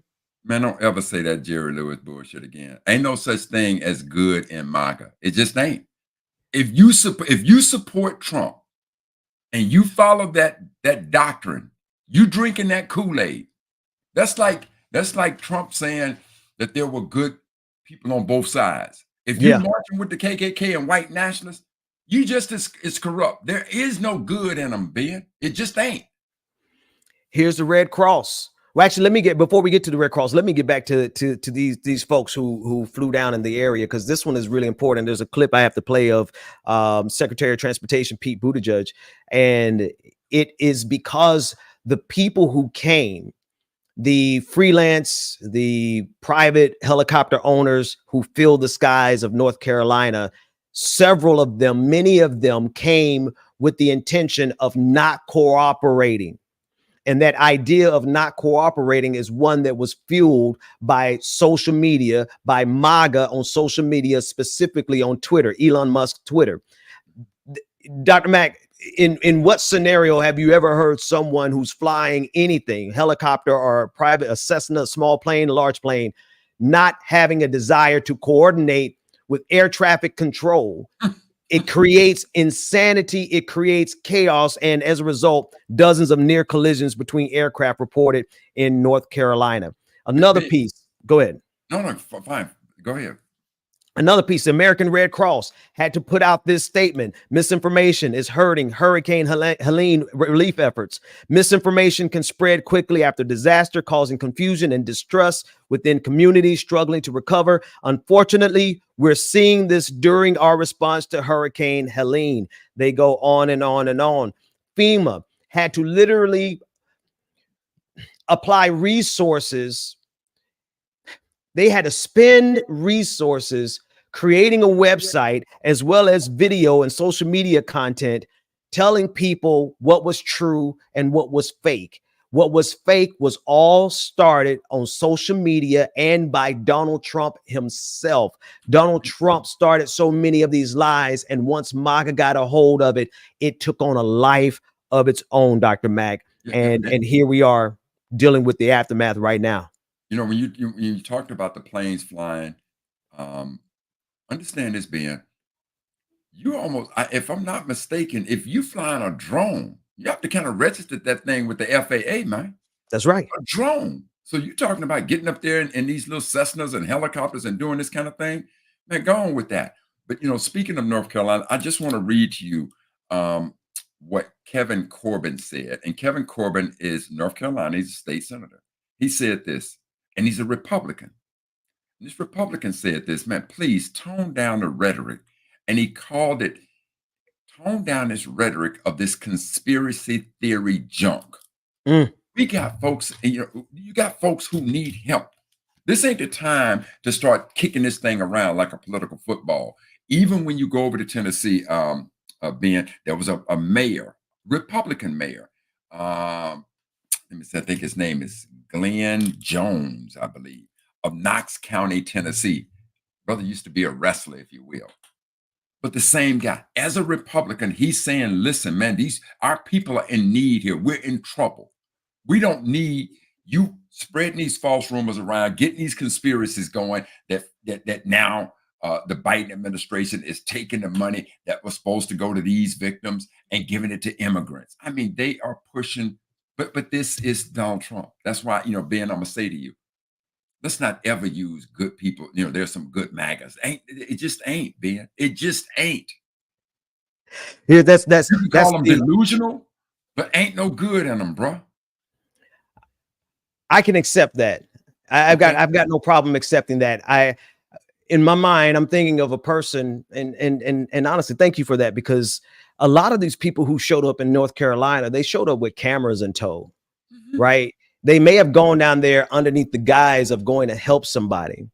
Man, don't ever say that Jerry Lewis bullshit again. Ain't no such thing as good in MAGA. It just ain't. If you support Trump and you follow that doctrine, you drinking that Kool-Aid. That's like Trump saying that there were good people on both sides. If you're marching with the KKK and white nationalists, you just is corrupt. There is no good in them, Ben. It just ain't. Here's the Red Cross. Well, actually, before we get to the Red Cross, let me get back to these folks who flew down in the area, because this one is really important. There's a clip I have to play of Secretary of Transportation Pete Buttigieg, and it is because the people who came, the freelance, the private helicopter owners who filled the skies of North Carolina, several of them, many of them came with the intention of not cooperating. And that idea of not cooperating is one that was fueled by social media, by MAGA on social media, specifically on Twitter, Elon Musk Twitter. Dr. Mack, in what scenario have you ever heard someone who's flying anything, helicopter or private, a Cessna, small plane, large plane, not having a desire to coordinate with air traffic control? It creates insanity. It creates chaos. And as a result, dozens of near collisions between aircraft reported in North Carolina. Another piece. Go ahead. No, fine. Go ahead. Another piece, the American Red Cross had to put out this statement. Misinformation is hurting Hurricane Helene relief efforts. Misinformation can spread quickly after disaster, causing confusion and distrust within communities struggling to recover. Unfortunately, we're seeing this during our response to Hurricane Helene. They go on and on and on. FEMA had to literally apply resources. They had to spend resources creating a website as well as video and social media content telling people what was true and what was fake. What was fake was all started on social media and by Donald Trump himself. Donald Trump started so many of these lies, and once MAGA got a hold of it, it took on a life of its own, Dr. Mack. And here we are dealing with the aftermath right now. You know, when you talked about the planes flying, um, understand this, Ben. You almost, if I'm not mistaken, if you flying a drone, you have to kind of register that thing with the FAA, man. That's right. A drone. So you're talking about getting up there in these little Cessnas and helicopters and doing this kind of thing, man. Go on with that. But speaking of North Carolina, I just want to read to you what Kevin Corbin said. And Kevin Corbin is North Carolina. He's a state senator. He said this, and he's a Republican. And this Republican said this, man. Please tone down the rhetoric, and he called it tone down this rhetoric of this conspiracy theory junk. We got folks, you got folks who need help. This ain't the time to start kicking this thing around like a political football. Even when you go over to Tennessee, Ben, there was a mayor, Republican mayor. Let me see, I think his name is Glenn Jones, I believe, of Knox County, Tennessee. Brother used to be a wrestler, if you will. But the same guy, as a Republican, he's saying, listen, man, our people are in need here. We're in trouble. We don't need you spreading these false rumors around, getting these conspiracies going that now the Biden administration is taking the money that was supposed to go to these victims and giving it to immigrants. I mean, they are pushing, but this is Donald Trump. That's why, Ben, I'm gonna say to you, let's not ever use good people. There's some good MAGAs. It just ain't, Ben. It just ain't. Yeah, that's you call them delusional, but ain't no good in them, bro. I can accept that. I've got no problem accepting that. In my mind, I'm thinking of a person, and honestly, thank you for that, because a lot of these people who showed up in North Carolina, they showed up with cameras in tow, right? They may have gone down there underneath the guise of going to help somebody,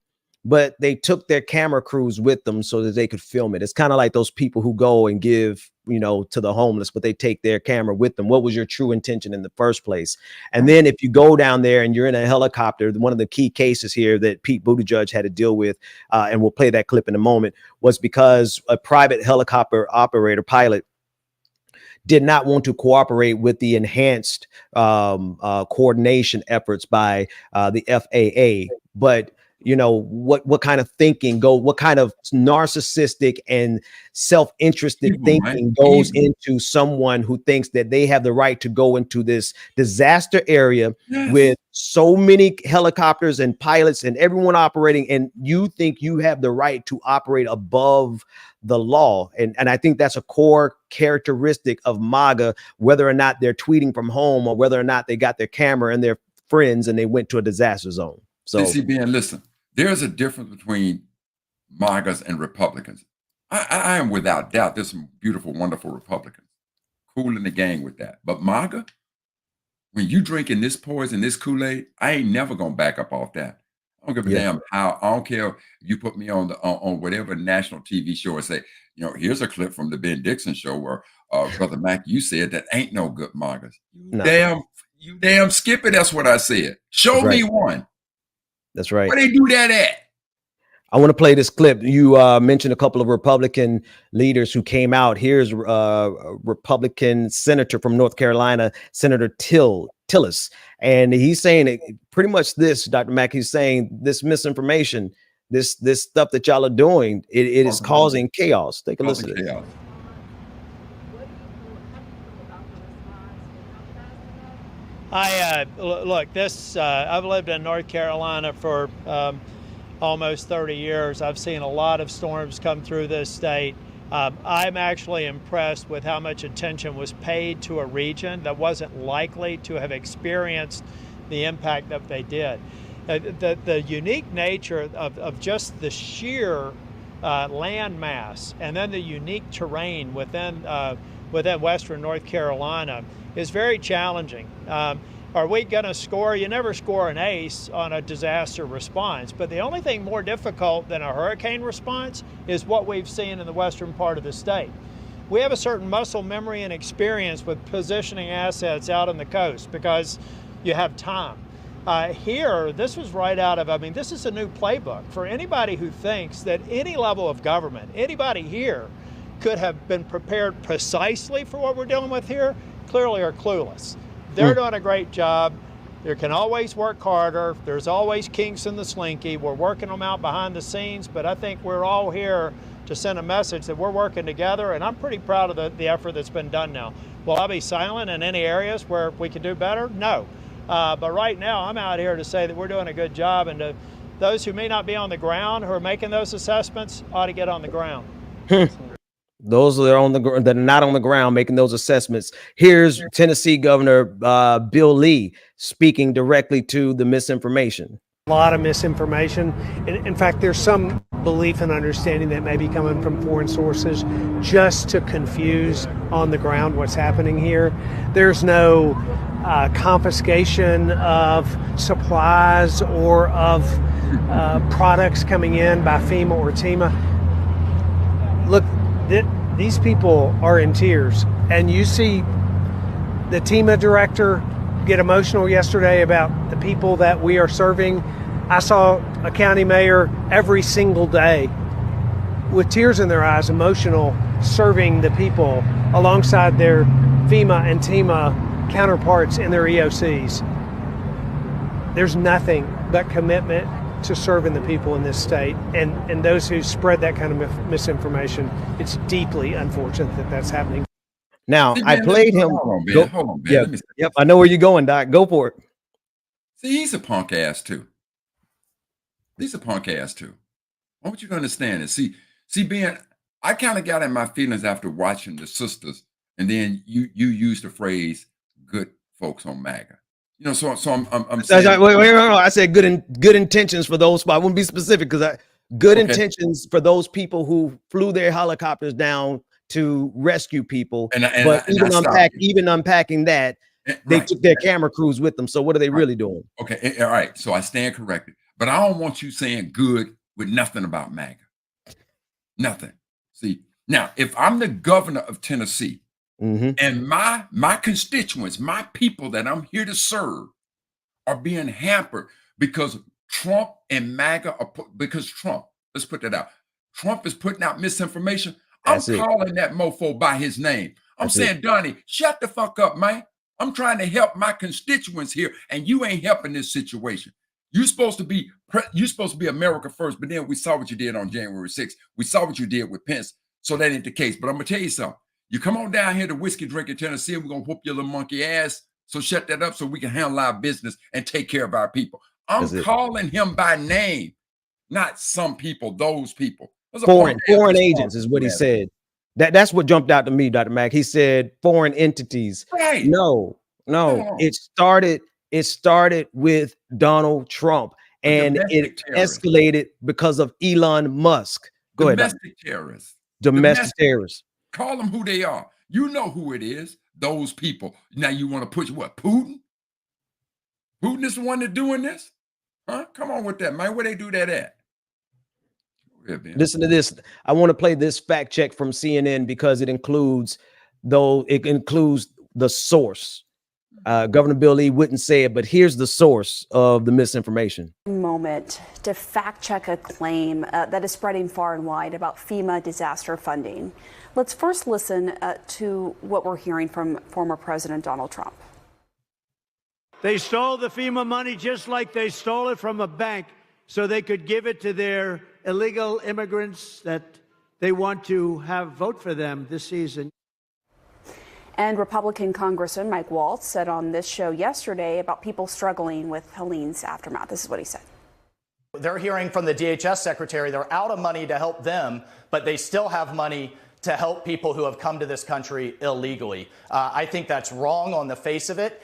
but they took their camera crews with them so that they could film it. It's kind of like those people who go and give, to the homeless, but they take their camera with them. What was your true intention in the first place? And then if you go down there and you're in a helicopter, one of the key cases here that Pete Buttigieg had to deal with, and we'll play that clip in a moment, was because a private helicopter operator pilot did not want to cooperate with the enhanced coordination efforts by the FAA. But what kind of thinking what kind of narcissistic and self-interested thinking goes into someone who thinks that they have the right to go into this disaster area with so many helicopters and pilots and everyone operating, and you think you have the right to operate above the law? And I think that's a core characteristic of MAGA, whether or not they're tweeting from home or whether or not they got their camera and their friends and they went to a disaster zone. So see, Ben, listen, there's a difference between MAGAs and Republicans. I am without doubt, there's some beautiful, wonderful Republicans, cool in the gang with that. But MAGA, when you drinking this poison, this Kool-Aid, I ain't never gonna back up off that. I don't give a damn how. I don't care if you put me on on whatever national TV show and say, here's a clip from the Ben Dixon show where Brother Mack, you said that ain't no good MAGAs. You damn skip it. That's what I said. Show me one. That's right. Where they do that at? I want to play this clip. You mentioned a couple of Republican leaders who came out. Here's a Republican senator from North Carolina, Senator Tillis. And he's saying pretty much this, Dr. Mack, he's saying this misinformation, this stuff that y'all are doing, it is causing chaos. Take a listen to this. Look, this, I've lived in North Carolina for almost 30 years. I've seen a lot of storms come through this state. I'm actually impressed with how much attention was paid to a region that wasn't likely to have experienced the impact that they did. The unique nature of just the sheer land mass and then the unique terrain within Western North Carolina is very challenging. Are we going to score? You never score an ace on a disaster response, but the only thing more difficult than a hurricane response is what we've seen in the western part of the state. We have a certain muscle memory and experience with positioning assets out on the coast because you have time. Here, this was right out of, this is a new playbook. For anybody who thinks that any level of government, anybody here could have been prepared precisely for what we're dealing with here, clearly are clueless. They're doing a great job. You can always work harder. There's always kinks in the slinky. We're working them out behind the scenes, but I think we're all here to send a message that we're working together, and I'm pretty proud of the effort that's been done now. Will I be silent in any areas where we could do better? No. But right now, I'm out here to say that we're doing a good job, and to those who may not be on the ground, who are making those assessments, ought to get on the ground. Those that are on the that are not on the ground making those assessments. Here's Tennessee Governor Bill Lee speaking directly to the misinformation. A lot of misinformation. In fact, there's some belief and understanding that may be coming from foreign sources just to confuse on the ground what's happening here. There's no confiscation of supplies or of products coming in by FEMA or TEMA. Look, these people are in tears, and you see the TEMA director get emotional yesterday about the people that we are serving. I saw a county mayor every single day with tears in their eyes, emotional, serving the people alongside their FEMA and TEMA counterparts in their EOCs. There's nothing but commitment to serving the people in this state, and those who spread that kind of misinformation. It's deeply unfortunate that that's happening. Now, See, I man, played him. Hold on, man. Yep, Let me say yep. I know where you're going, Doc. Go for it. See, he's a punk ass too. He's a punk ass too. I want you to understand it. See, Ben, I kind of got in my feelings after watching the sisters, and then you used the phrase "good folks on MAGA." You know, so I'm saying, wait, I said good intentions for those. But I wouldn't be specific because good intentions for those people who flew their helicopters down to rescue people. But even unpacking that, they took their camera crews with them. So what are they really doing? Okay, all right. So I stand corrected, but I don't want you saying good with nothing about MAGA. Nothing. See, now if I'm the governor of Tennessee. And my constituents, my people that I'm here to serve are being hampered because Trump and MAGA because Trump, let's put that out. Trump is putting out misinformation. I'm calling that mofo by his name. I'm saying, Donnie, shut the fuck up, man. I'm trying to help my constituents here, and you ain't helping this situation. You're supposed to be America first, but then we saw what you did on January 6th. We saw what you did with Pence. So that ain't the case. But I'm gonna tell you something. You come on down here to whiskey drinking Tennessee, and we're gonna whoop your little monkey ass. So shut that up so we can handle our business and take care of our people. I'm calling him by name, not some people, those people. Foreign agents is what he said. That's what jumped out to me, Dr. Mack. He said foreign entities. Right. No. It started with Donald Trump, and it escalated because of Elon Musk. Go ahead. Domestic terrorists. Call them who they are. You know who it is. Those people. Now you want to push what? Putin? Putin is the one that's doing this? Huh? Come on with that, man. Where they do that at? Listen to this. I want to play this fact check from CNN because it includes the source. Governor Bill Lee wouldn't say it, but here's the source of the misinformation. Moment to fact check a claim that is spreading far and wide about FEMA disaster funding. Let's first listen to what we're hearing from former President Donald Trump. They stole the FEMA money just like they stole it from a bank so they could give it to their illegal immigrants that they want to have vote for them this season. And Republican Congressman Mike Waltz said on this show yesterday about people struggling with Helene's aftermath. This is what he said. They're hearing from the DHS secretary they're out of money to help them, but they still have money to help people who have come to this country illegally. I think that's wrong on the face of it.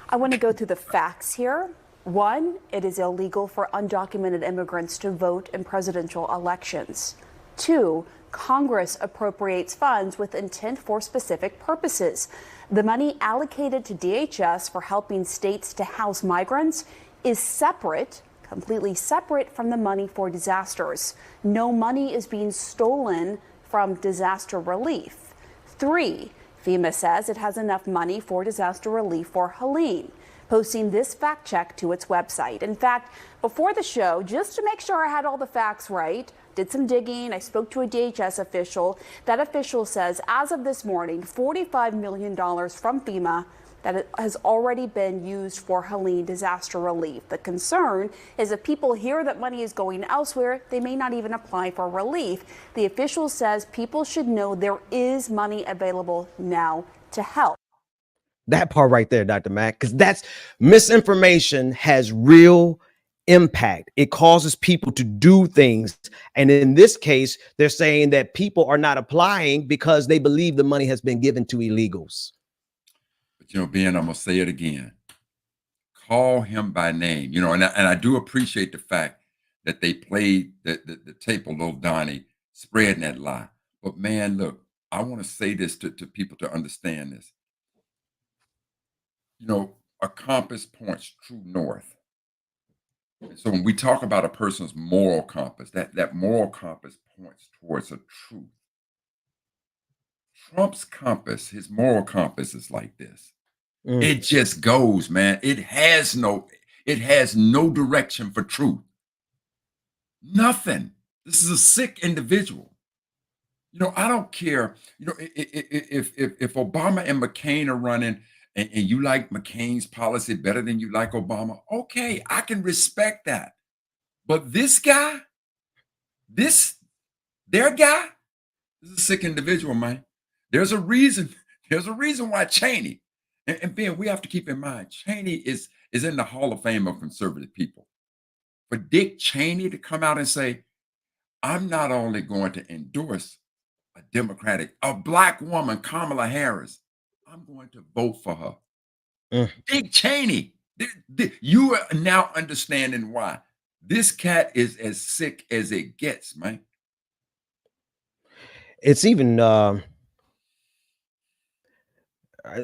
I want to go through the facts here. One, it is illegal for undocumented immigrants to vote in presidential elections. Two, Congress appropriates funds with intent for specific purposes. The money allocated to DHS for helping states to house migrants is separate, completely separate from the money for disasters. No money is being stolen from disaster relief. Three, FEMA says it has enough money for disaster relief for Helene, posting this fact check to its website. In fact, before the show, just to make sure I had all the facts right, did some digging. I spoke to a DHS official. That official says as of this morning, $45 million from FEMA that it has already been used for Helene disaster relief. The concern is if people hear that money is going elsewhere, they may not even apply for relief. The official says people should know there is money available now to help. That part right there, Dr. Mack, because that's misinformation has real impact. It causes people to do things. And in this case, they're saying that people are not applying because they believe the money has been given to illegals. But, Ben, I'm going to say it again. Call him by name, and I do appreciate the fact that they played the tape of Lil Donnie spreading that lie. But, man, look, I want to say this to people to understand this. A compass points true north. And so when we talk about a person's moral compass, that moral compass points towards a truth. Trump's compass, his moral compass is like this. It just goes, man. It has no direction for truth. Nothing. This is a sick individual. I don't care. If Obama and McCain are running and you like McCain's policy better than you like Obama, okay, I can respect that. But this guy, their guy, this is a sick individual, man. There's a reason why Cheney, and Ben, we have to keep in mind, Cheney is in the Hall of Fame of conservative people. For Dick Cheney to come out and say, I'm not only going to endorse a black woman, Kamala Harris, I'm going to vote for her. Dick Cheney, you are now understanding why. This cat is as sick as it gets, man. It's even, let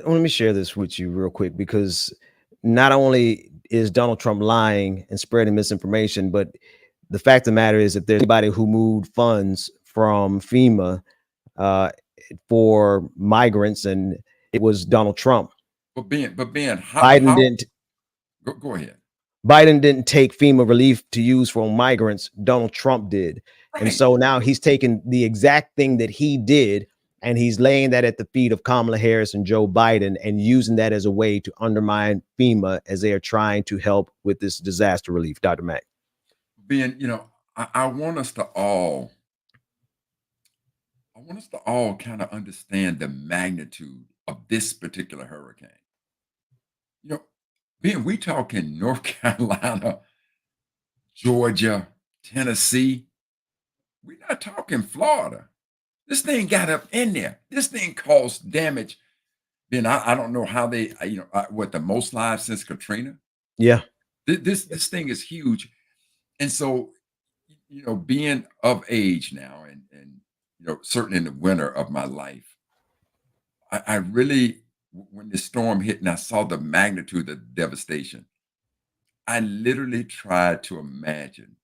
me share this with you real quick, because not only is Donald Trump lying and spreading misinformation, but the fact of the matter is, if there's anybody who moved funds from FEMA for migrants, and it was Donald Trump. But Ben, Biden didn't. Go ahead. Biden didn't take FEMA relief to use for migrants. Donald Trump did. Right. And so now he's taken the exact thing that he did, and he's laying that at the feet of Kamala Harris and Joe Biden, and using that as a way to undermine FEMA as they are trying to help with this disaster relief. Dr. Mack. Ben, I want us to all kind of understand the magnitude of this particular hurricane. Ben, we talking North Carolina, Georgia, Tennessee. We're not talking Florida. This thing got up in there. This thing caused damage. Ben, I don't know how they, what, the most lives since Katrina? Yeah. This thing is huge. And so, being of age now and certainly in the winter of my life, I really, when the storm hit and I saw the magnitude of the devastation, I literally tried to imagine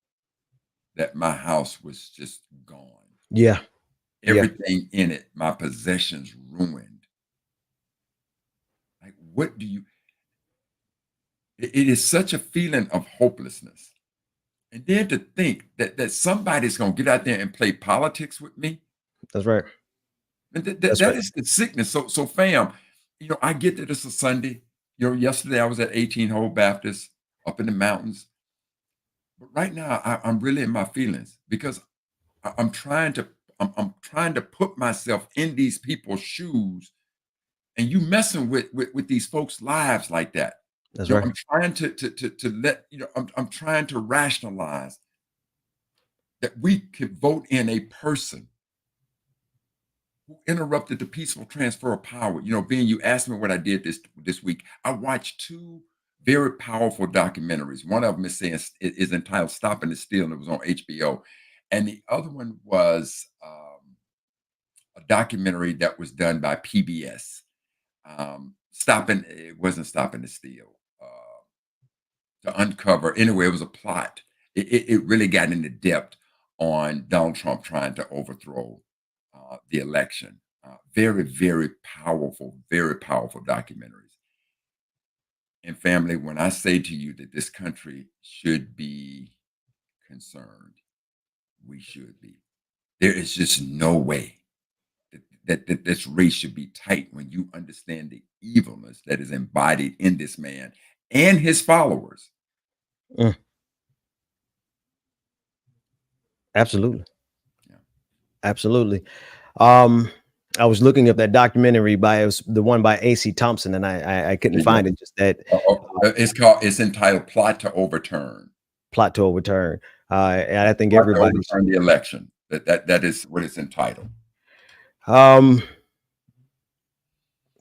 that my house was just gone. Yeah. Everything in it, my possessions ruined. Like, what do you, it is such a feeling of hopelessness. And then to think that somebody's going to get out there and play politics with me. That's right. And that is the sickness. So fam, I get that it's a Sunday. Yesterday I was at 18 Hole Baptist up in the mountains. But right now I'm really in my feelings, because I'm trying to put myself in these people's shoes, and you messing with these folks' lives like that. That's right. I'm trying to let, I'm trying to rationalize that we could vote in a person who interrupted the peaceful transfer of power. Ben, you asked me what I did this week. I watched two very powerful documentaries. One of them is entitled "Stopping the Steal," and it was on HBO. And the other one was a documentary that was done by PBS. It wasn't Stopping the Steal. To uncover, anyway, it was a plot. It really got into depth on Donald Trump trying to overthrow the election. Very, very powerful documentaries. And family, when I say to you that this country should be concerned, we should be. There is just no way that this race should be tight when you understand the evilness that is embodied in this man and his followers. Mm. Absolutely. Absolutely. I was looking up that documentary it was the one by AC Thompson, and I couldn't find it. Just that It's entitled "Plot to Overturn." Plot to Overturn. And I think Plot to everybody overturn the election. That is what it's entitled.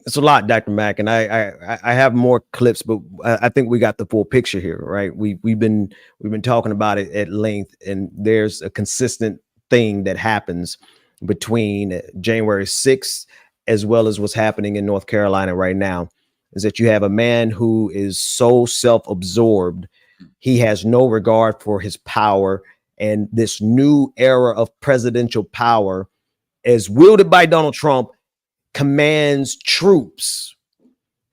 It's a lot, Dr. Mack, and I have more clips, but I think we got the full picture here, right? We've been talking about it at length, and there's a consistent thing that happens between January 6th as well as what's happening in North Carolina right now, is that you have a man who is so self-absorbed, he has no regard for his power, and this new era of presidential power, as wielded by Donald Trump, commands troops.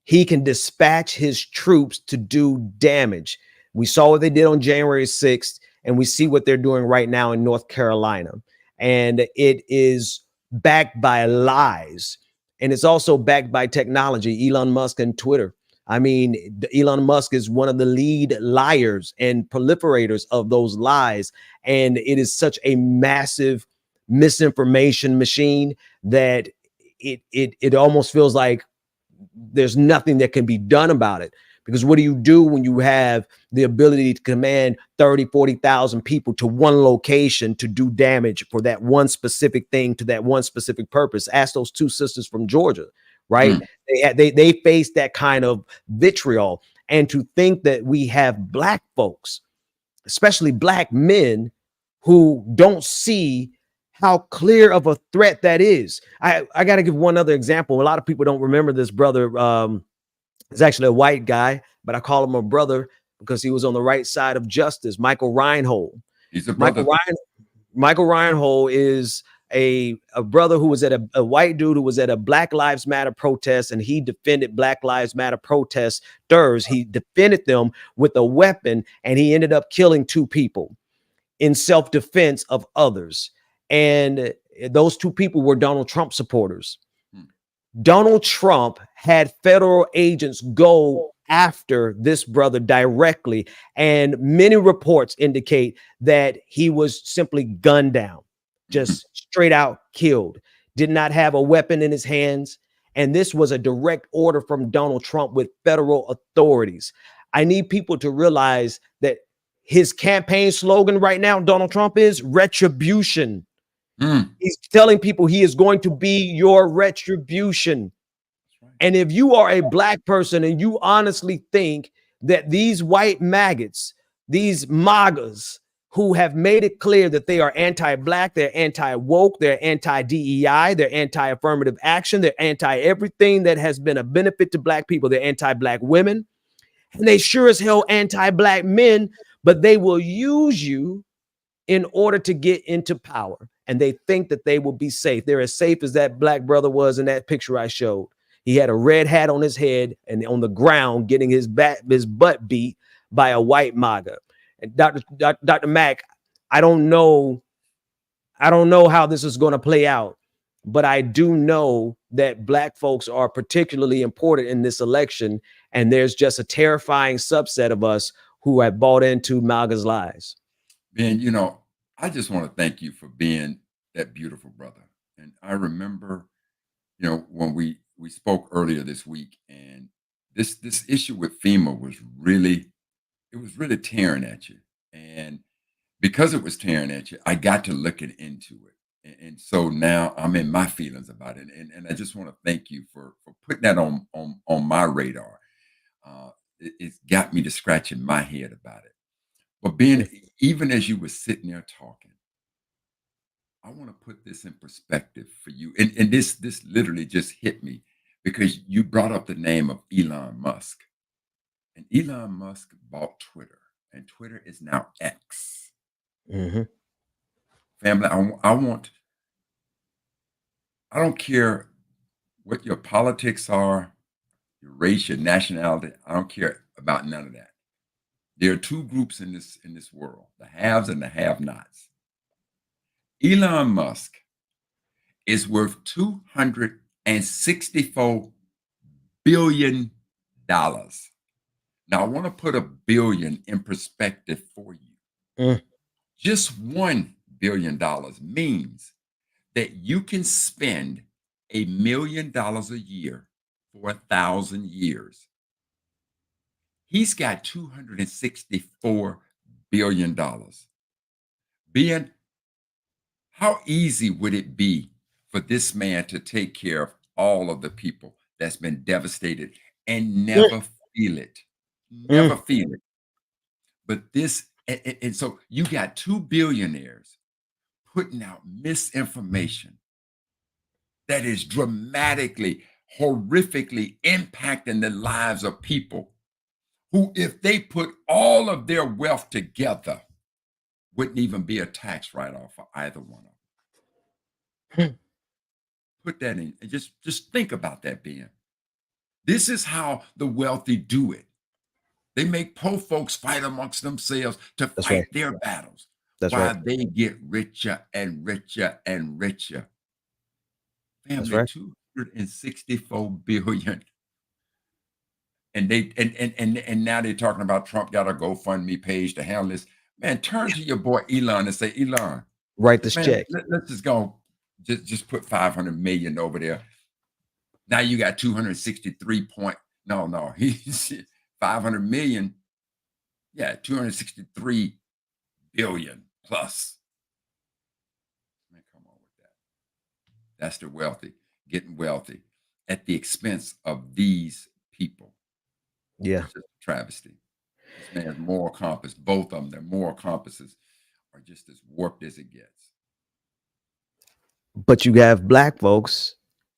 He can dispatch his troops to do damage. We saw what they did on January 6th, and we see what they're doing right now in North Carolina. And it is backed by lies. And it's also backed by technology, Elon Musk and Twitter. I mean, Elon Musk is one of the lead liars and proliferators of those lies. And it is such a massive misinformation machine that it almost feels like there's nothing that can be done about it. Because what do you do when you have the ability to command 30, 40,000 people to one location to do damage for that one specific thing, to that one specific purpose? Ask those two sisters from Georgia, right? They face that kind of vitriol. And to think that we have Black folks, especially Black men, who don't see how clear of a threat that is. I got to give one other example. A lot of people don't remember this brother. He's actually a white guy, but I call him a brother because he was on the right side of justice. Michael Reinhold. He's a brother. Michael Reinhold is a brother who was at a white dude who was at a Black Lives Matter protest, and he defended Black Lives Matter protesters. He defended them with a weapon, and he ended up killing two people in self-defense of others. And those two people were Donald Trump supporters. Donald Trump had federal agents go after this brother directly, and many reports indicate that he was simply gunned down, just straight out killed, did not have a weapon in his hands. And this was a direct order from Donald Trump with federal authorities. I need people to realize that his campaign slogan right now, Donald Trump, is retribution. He's telling people he is going to be your retribution. And if you are a Black person and you honestly think that these white maggots, these MAGAs, who have made it clear that they are anti-Black, they're anti-woke, they're anti-DEI, they're anti-affirmative action, they're anti-everything that has been a benefit to Black people, they're anti-Black women, and they sure as hell anti-Black men, but they will use you in order to get into power. And they think that they will be safe. They're as safe as that Black brother was in that picture I showed. He had a red hat on his head and on the ground getting his butt beat by a white MAGA. And Dr. Mack, I don't know how this is going to play out, but I do know that Black folks are particularly important in this election. And there's just a terrifying subset of us who have bought into MAGA's lies. Ben, I just want to thank you for being that beautiful brother. And I remember, when we spoke earlier this week, and this issue with FEMA was really tearing at you. And because it was tearing at you, I got to looking into it. And so now I'm in my feelings about it. And I just want to thank you for putting that on my radar. It's got me to scratching my head about it. But Ben, even as you were sitting there talking, I want to put this in perspective for you. And this literally just hit me because you brought up the name of Elon Musk. And Elon Musk bought Twitter, and Twitter is now X. Family, I don't care what your politics are, your race, your nationality. I don't care about none of that. There are two groups in this world, the haves and the have-nots. Elon Musk is worth $264 billion. Now, I want to put a billion in perspective for you. Just $1 billion means that you can spend $1 million a year for 1,000 years. He's got $264 billion. Ben, how easy would it be for this man to take care of all of the people that's been devastated and never feel it? Never feel it. But this, and so you got two billionaires putting out misinformation that is dramatically, horrifically impacting the lives of people who, if they put all of their wealth together, wouldn't even be a tax write-off for either one of them. Put that in and just think about that, Ben. This is how the wealthy do it. They make poor folks fight amongst themselves to fight their battles while they get richer and richer and richer. Family, 264 billion. And they and now they're talking about Trump got a GoFundMe page to handle this. Man, turn to your boy Elon and say, Elon, write this check. Let's just go, just put 500 million over there. Now you got 263 point. No, he's 500 million. Yeah, 263 billion plus. Man, come on with that. That's the wealthy getting wealthy at the expense of these people. Yeah. It's just a travesty. This man's moral compass, both of them, their moral compasses are just as warped as it gets. But you have black folks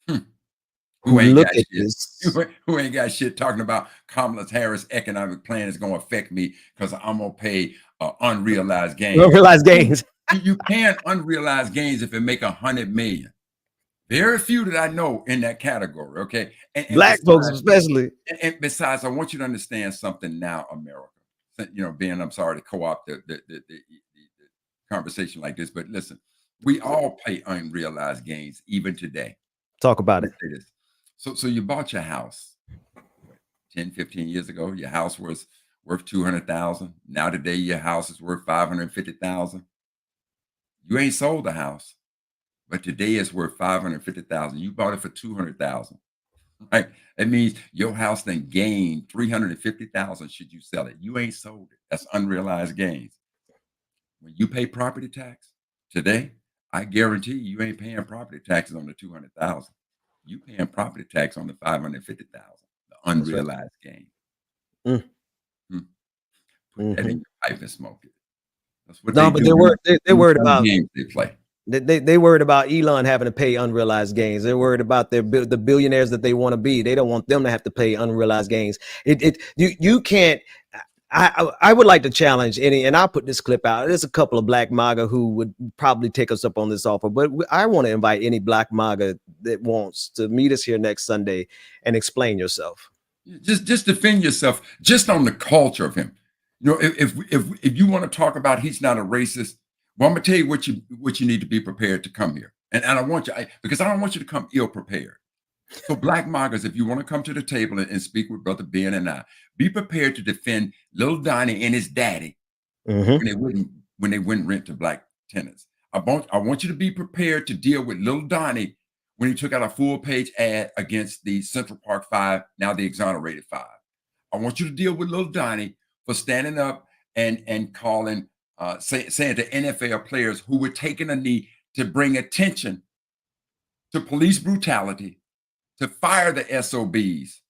who ain't look got at shit. this. Who ain't got shit talking about Kamala Harris' economic plan is going to affect me because I'm going to pay unrealized gains. Unrealized gains. You can unrealized gains if it make 100 million. Very few that I know in that category, okay? And black folks especially. And besides, I want you to understand something now, America. You know, Ben, I'm sorry to co-opt the conversation like this, but listen, we all pay unrealized gains even today. Talk about it. So you bought your house 10, 15 years ago. Your house was worth 200,000. Now today your house is worth 550,000. You ain't sold the house, but today it's worth 550,000. You bought it for 200,000. Right? That means your house then gained 350,000 should you sell it. You ain't sold it. That's unrealized gains. When you pay property tax today, I guarantee you ain't paying property taxes on the 200,000. You paying property tax on the 550,000, the unrealized gain. Put that in your pipe and smoke it. That's what but they're worried about games they play. They worried about Elon having to pay unrealized gains. They're worried about the billionaires that they want to be. They don't want them to have to pay unrealized gains. You can't. I would like to challenge any, and I'll put this clip out. There's a couple of black MAGA who would probably take us up on this offer, but I want to invite any black MAGA that wants to meet us here next Sunday and explain yourself. Just defend yourself just on the culture of him. You know, if you want to talk about he's not a racist, well, I'm gonna tell you what you need to be prepared to come here, and I want you because I don't want you to come ill prepared. So black MAGAs, if you want to come to the table and speak with Brother Ben and I, be prepared to defend Little Donnie and his daddy when they wouldn't rent to black tenants. I want you to be prepared to deal with Little Donnie when he took out a full-page ad against the Central Park Five, now the exonerated Five. I want you to deal with Little Donnie for standing up and calling, saying to NFL players who were taking a knee to bring attention to police brutality, to fire the SOBs,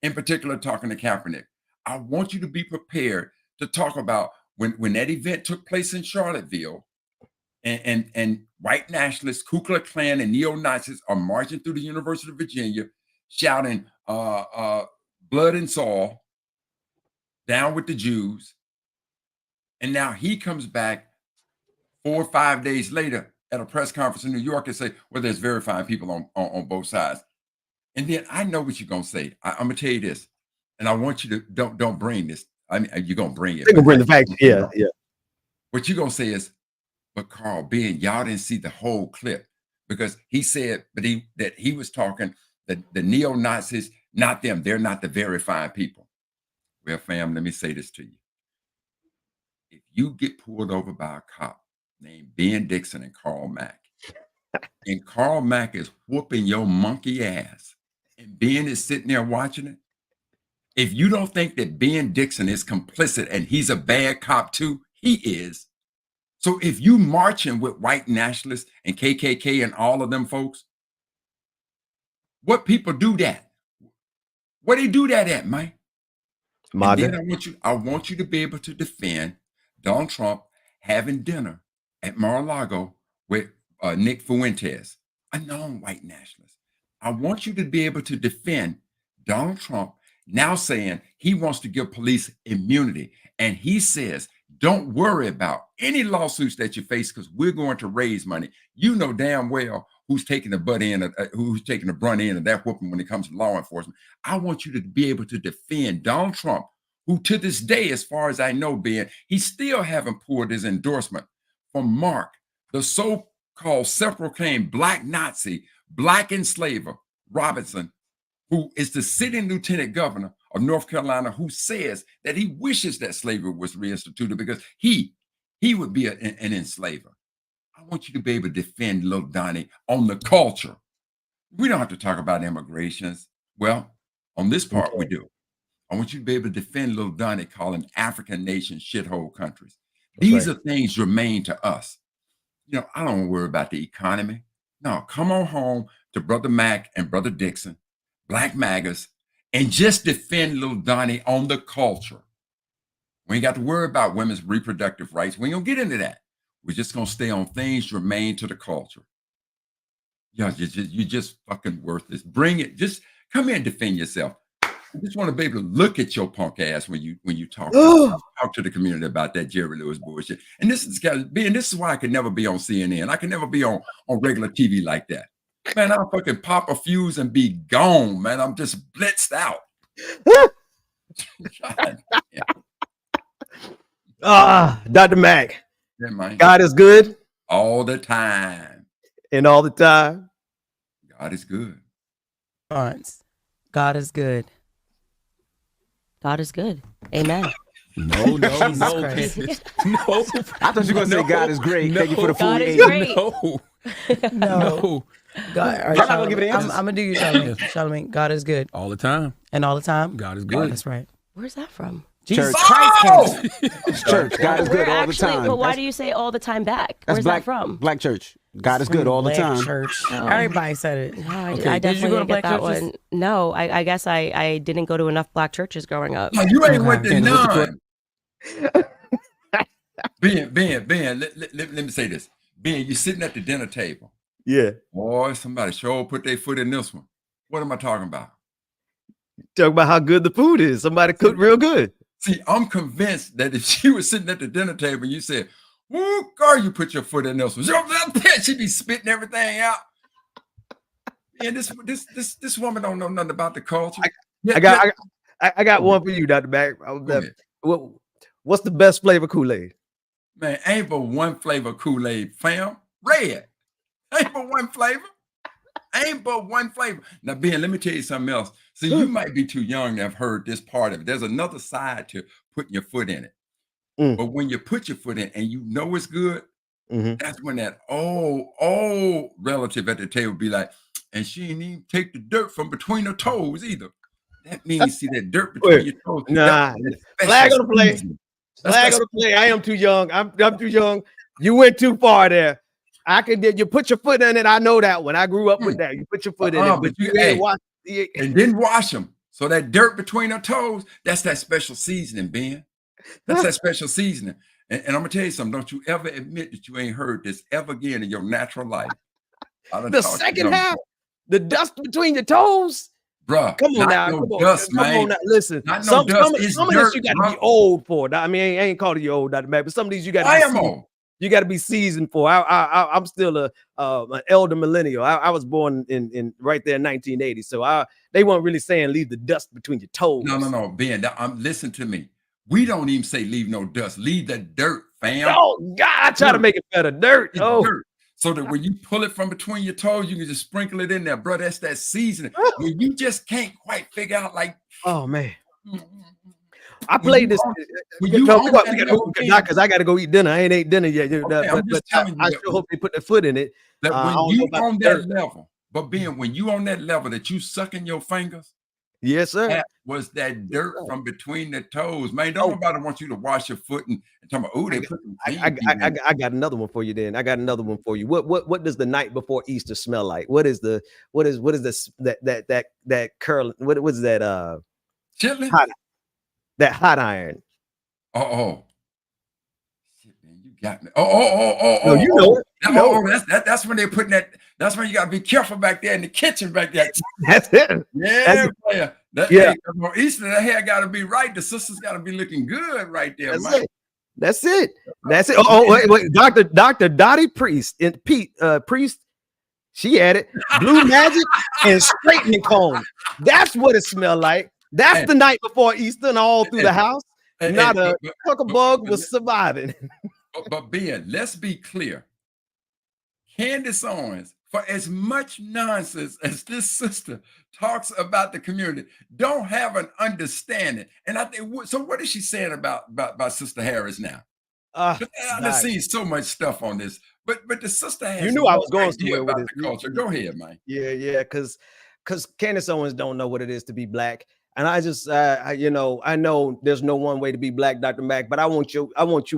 in particular talking to Kaepernick. I want you to be prepared to talk about when that event took place in Charlottesville and white nationalists, Ku Klux Klan and neo-Nazis are marching through the University of Virginia shouting blood and soil, down with the Jews. And now he comes back 4 or 5 days later at a press conference in New York and say, well, there's very fine people on both sides. And then I know what you're gonna say. I'm gonna tell you this, and I want you to don't bring this. I mean, you're gonna bring it. They're gonna bring the facts. Yeah. What you're gonna say is, but Carl, Ben, y'all didn't see the whole clip. because he said, that he was talking that the neo-Nazis, not them, they're not the very fine people. Well, fam, let me say this to you. If you get pulled over by a cop named Ben Dixon and Carl Mack, and Carl Mack is whooping your monkey ass, and Ben is sitting there watching it, if you don't think that Ben Dixon is complicit and he's a bad cop too, he is. So if you marching with white nationalists and KKK and all of them folks, what people do that? What they do that at, man? And then I want you to be able to defend Donald Trump having dinner at Mar-a-Lago with Nick Fuentes, a non-white nationalist. I want you to be able to defend Donald Trump now saying he wants to give police immunity. And he says, don't worry about any lawsuits that you face because we're going to raise money. You know damn well who's taking the brunt end of that whooping when it comes to law enforcement. I want you to be able to defend Donald Trump, who to this day, as far as I know, Ben, he still haven't pulled his endorsement from Mark, the so-called self-proclaimed black Nazi, black enslaver, Robinson, who is the sitting lieutenant governor of North Carolina, who says that he wishes that slavery was reinstituted because he would be an enslaver. I want you to be able to defend little Donnie on the culture. We don't have to talk about immigrations. Well, on this part, we do. I want you to be able to defend little Donnie calling African nations shithole countries. These are things germane to us. You know, I don't worry about the economy. No, come on home to Brother Mack and Brother Dixon, Black MAGAs, and just defend little Donnie on the culture. We ain't got to worry about women's reproductive rights. We ain't gonna get into that. We're just gonna stay on things germane to the culture. Yeah, you're just fucking worth this. Bring it. Just come here and defend yourself. I just want to be able to look at your punk ass when you talk to the community about that Jerry Lewis bullshit. And this is why I could never be on CNN. I could never be on regular TV like that. Man, I'll fucking pop a fuse and be gone, man. I'm just blitzed out. Dr. Mack. Yeah, man. God is good. All the time. And all the time. God is good. God is good. God is good. Amen. No. No. I thought you were going to say God is great. Thank you for the food. God is great. No. God, all right, I'm not gonna give it answers. I'm gonna do you, Charlamagne. Charlamagne, God is good. All the time. And all the time? God is good. That's right. Where's that from? Jesus Christ. Christ. Church. God is good We're all the actually, time. But why do you say all the time back? That's Where's black, that from? Black church. God is good all the Black time. church. Oh. Everybody said it. No, I Okay. definitely Did you go to didn't get black that churches? one. No, I guess I didn't go to enough black churches growing up. No, you ain't went to none. Ben, let me say this. Ben, you're sitting at the dinner table. Yeah. Boy, somebody sure put their foot in this one. What am I talking about? Talk about how good the food is. Somebody cooked real good. See, I'm convinced that if she was sitting at the dinner table and you said, "Woo, girl, you put your foot in this one," she'd be spitting everything out. And this woman don't know nothing about the culture. I got one for you, Dr. Mack. What's the best flavor Kool-Aid? Man, ain't but one flavor Kool-Aid, fam. Red. Ain't but one flavor. Ain't but one flavor. Now, Ben, let me tell you something else. See, you might be too young to have heard this part of it. There's another side to putting your foot in it. But when you put your foot in and you know it's good, that's when that old relative at the table be like, and she didn't even take the dirt from between her toes either. That means, see, that dirt between your toes. Nah, flag on the play. Flag on the play. I am too young. I'm too young. You went too far there. You put your foot in it. I know that one. I grew up with that. You put your foot in it, but you ain't wash it. And didn't wash them. So that dirt between her toes, that's that special seasoning, Ben. That's that special seasoning. And I'm gonna tell you something. Don't you ever admit that you ain't heard this ever again in your natural life. The second half, the dust between your toes. Bruh, come on now. No dust, come man. on now. Listen, some of this you got to be old for. I mean, I ain't calling you old, Dr. Mack, but some of these you got to be old. You got to be seasoned for. I'm still an elder millennial. I was born in right there in 1980, so they weren't really saying leave the dust between your toes. No, Ben. Listen to me. We don't even say leave no dust. Leave the dirt, fam. Oh God, I try to make it better. Dirt. Dirt. so that when you pull it from between your toes, you can just sprinkle it in there, bro. That's that seasoning. When you just can't quite figure out, like, oh man, I when you played this. when you No, on we that gotta level, move because I gotta go eat dinner. I ain't ate dinner yet, okay, I'm just telling I you sure hope they put their foot in it. that I when don't know you about on the that third. level, but being when you on that level that you sucking your fingers, Yes, sir. that was that dirt from between the toes, man. Don't nobody want you to wash your foot and tell me, oh, they put some clean feet in. I got another one for you. Then I got another one for you. What does the night before Easter smell like? What is this that curl? What was that? Chitlin? That hot iron. Oh. Shit, man, you got me. Oh. No, you know it. That's when they're putting that. That's when you gotta be careful back there in the kitchen back there. That's it. Yeah, player. Yeah. Hey, on Easter, the hair gotta be right. The sisters gotta be looking good right there, That's man. it. That's it. That's it. Oh, wait. Dr. Dottie Priest and Pete Priest. She had it. Blue magic and straightening comb. That's what it smelled like. That's the night before Easter and all through the house. Not a bug was surviving. But Ben, let's be clear. Candace Owens, for as much nonsense as this sister talks about the community, don't have an understanding. And I think so. What is she saying about Sister Harris now? I've seen so much stuff on this, but the sister has. You knew I was going somewhere with about the culture. Go ahead, man. Yeah, because Candace Owens don't know what it is to be black. And I just, I know there's no one way to be black, Dr. Mack, but I want you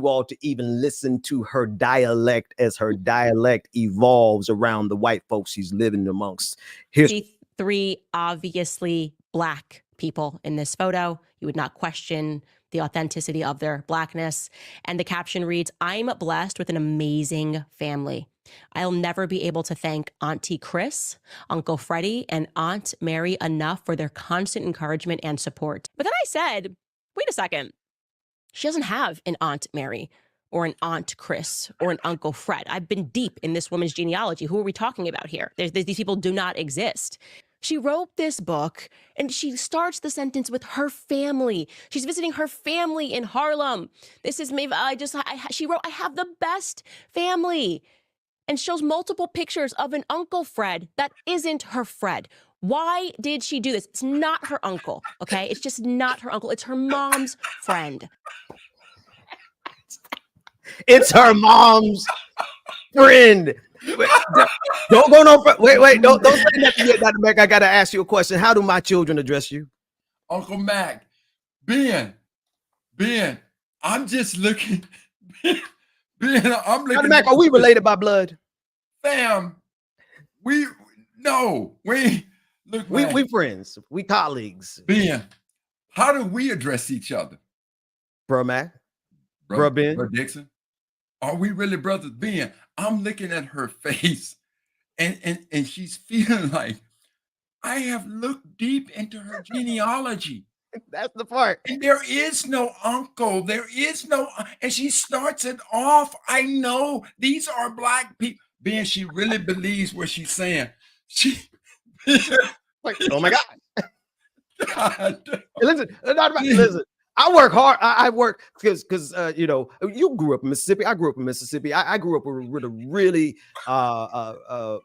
all to even listen to her dialect as her dialect evolves around the white folks she's living amongst. Here's 3 obviously black people in this photo. You would not question the authenticity of their blackness. And the caption reads, "I'm blessed with an amazing family. I'll never be able to thank Auntie Chris, Uncle Freddie, and Aunt Mary enough for their constant encouragement and support." But then I said, wait a second. She doesn't have an Aunt Mary or an Aunt Chris or an Uncle Fred. I've been deep in this woman's genealogy. Who are we talking about here? These people do not exist. She wrote this book and she starts the sentence with her family. She's visiting her family in Harlem. This is maybe she wrote, "I have the best family," and shows multiple pictures of an Uncle Fred that isn't her Fred. Why did she do this? It's not her uncle, okay? It's just not her uncle. It's her mom's friend. It's her mom's friend. Don't go no. Wait. Don't say nothing yet, Dr. Mack. I gotta ask you a question. How do my children address you? Uncle Mack, Ben, I'm just looking. Ben, I'm looking. Dr. Mack, are we related by blood? Fam, we look. We friends. We colleagues. Ben, how do we address each other, bro, Mac? Bro, Ben, bro Dixon? Are we really brothers? Ben, I'm looking at her face, and she's feeling like I have looked deep into her genealogy. That's the part. And there is no uncle. There is no, and she starts it off. I know these are black people. Ben, she really believes what she's saying. She like, oh my God. Listen. I work hard. I work because you grew up in Mississippi. I grew up in Mississippi. I grew up with a really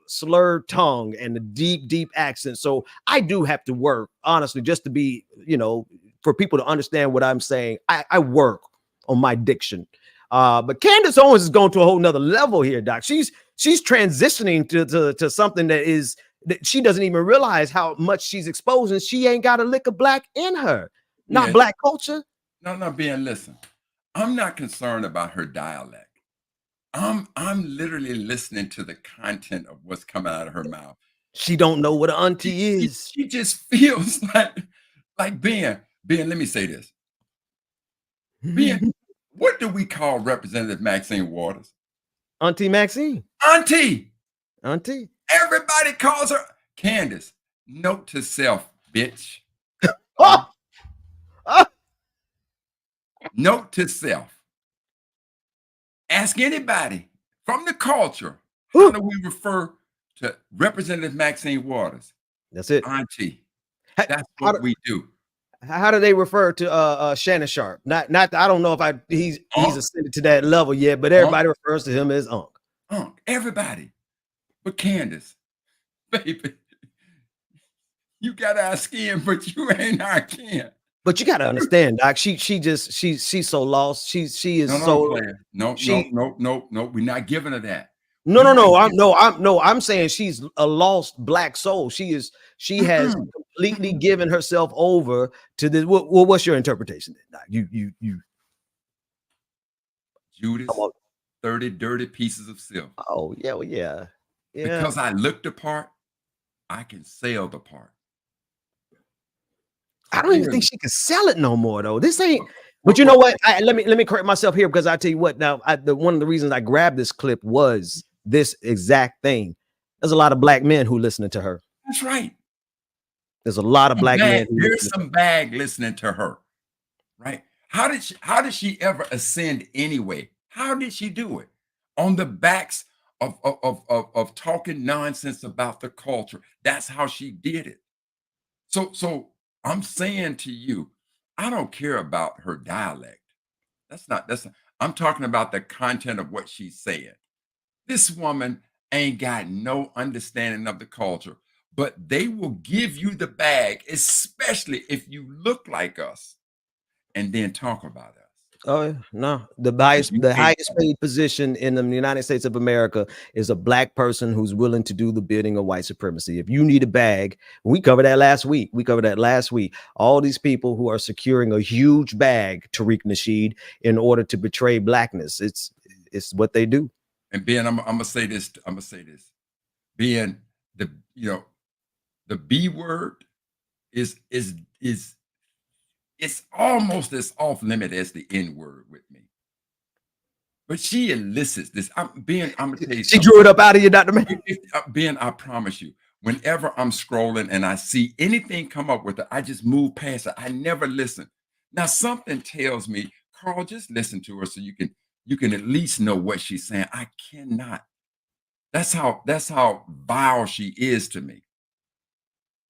slurred tongue and a deep accent. So I do have to work, honestly, just to be, for people to understand what I'm saying. I work on my diction. But Candace Owens is going to a whole nother level here, Doc. She's transitioning to something that she doesn't even realize how much she's exposing. She ain't got a lick of black in her. Not black culture. No, Ben, listen. I'm not concerned about her dialect. I'm literally listening to the content of what's coming out of her mouth. She don't know what an auntie is. She just feels like Ben, let me say this. Ben, what do we call Representative Maxine Waters? Auntie Maxine. Auntie. Everybody calls her Candace. Note to self, bitch. Note to self. Ask anybody from the culture, how do we refer to Representative Maxine Waters? That's it. Auntie. That's what we do. How do they refer to Shannon Sharp? Not I don't know if he's ascended to that level yet, but everybody refers to him as Unc. everybody. But Candace, baby, you got our skin, but you ain't our kin. But you got to understand, Doc. She's so lost. She is No, so. player. No. We're not giving her that. I'm saying she's a lost black soul. She has completely given herself over to this. What's your interpretation, Doc? You. Judas, 30 dirty pieces of silver. Oh, yeah. Because I look the part, I can sell the part. I don't even think she can sell it no more, though. This ain't. But you know what? Let me correct myself here, because I tell you what. Now, one of the reasons I grabbed this clip was this exact thing. There's a lot of black men who listening to her. That's right. There's a lot of black men. There's some bag listening to her, right? How did she ever ascend anyway? How did she do it? On the backs of talking nonsense about the culture. That's how she did it. So I'm saying to you, I don't care about her dialect. That's not. I'm talking about the content of what she's saying. This woman ain't got no understanding of the culture, but they will give you the bag, especially if you look like us, and then talk about us. Oh no, the highest paid position in the United States of America is a black person who's willing to do the bidding of white supremacy. If you need a bag, we covered that last week. All these people who are securing a huge bag, Tariq Nasheed, in order to betray blackness. It's what they do. And Ben, I'm gonna say this. Ben, the B word is it's almost as off limit as the N word with me. But she elicits this. Ben, I'm gonna tell you something. She drew it up out of you, Dr. Man. Ben, I promise you, whenever I'm scrolling and I see anything come up with it, I just move past it. I never listen. Now, something tells me, Carl, just listen to her so you can at least know what she's saying. I cannot. That's how vile she is to me.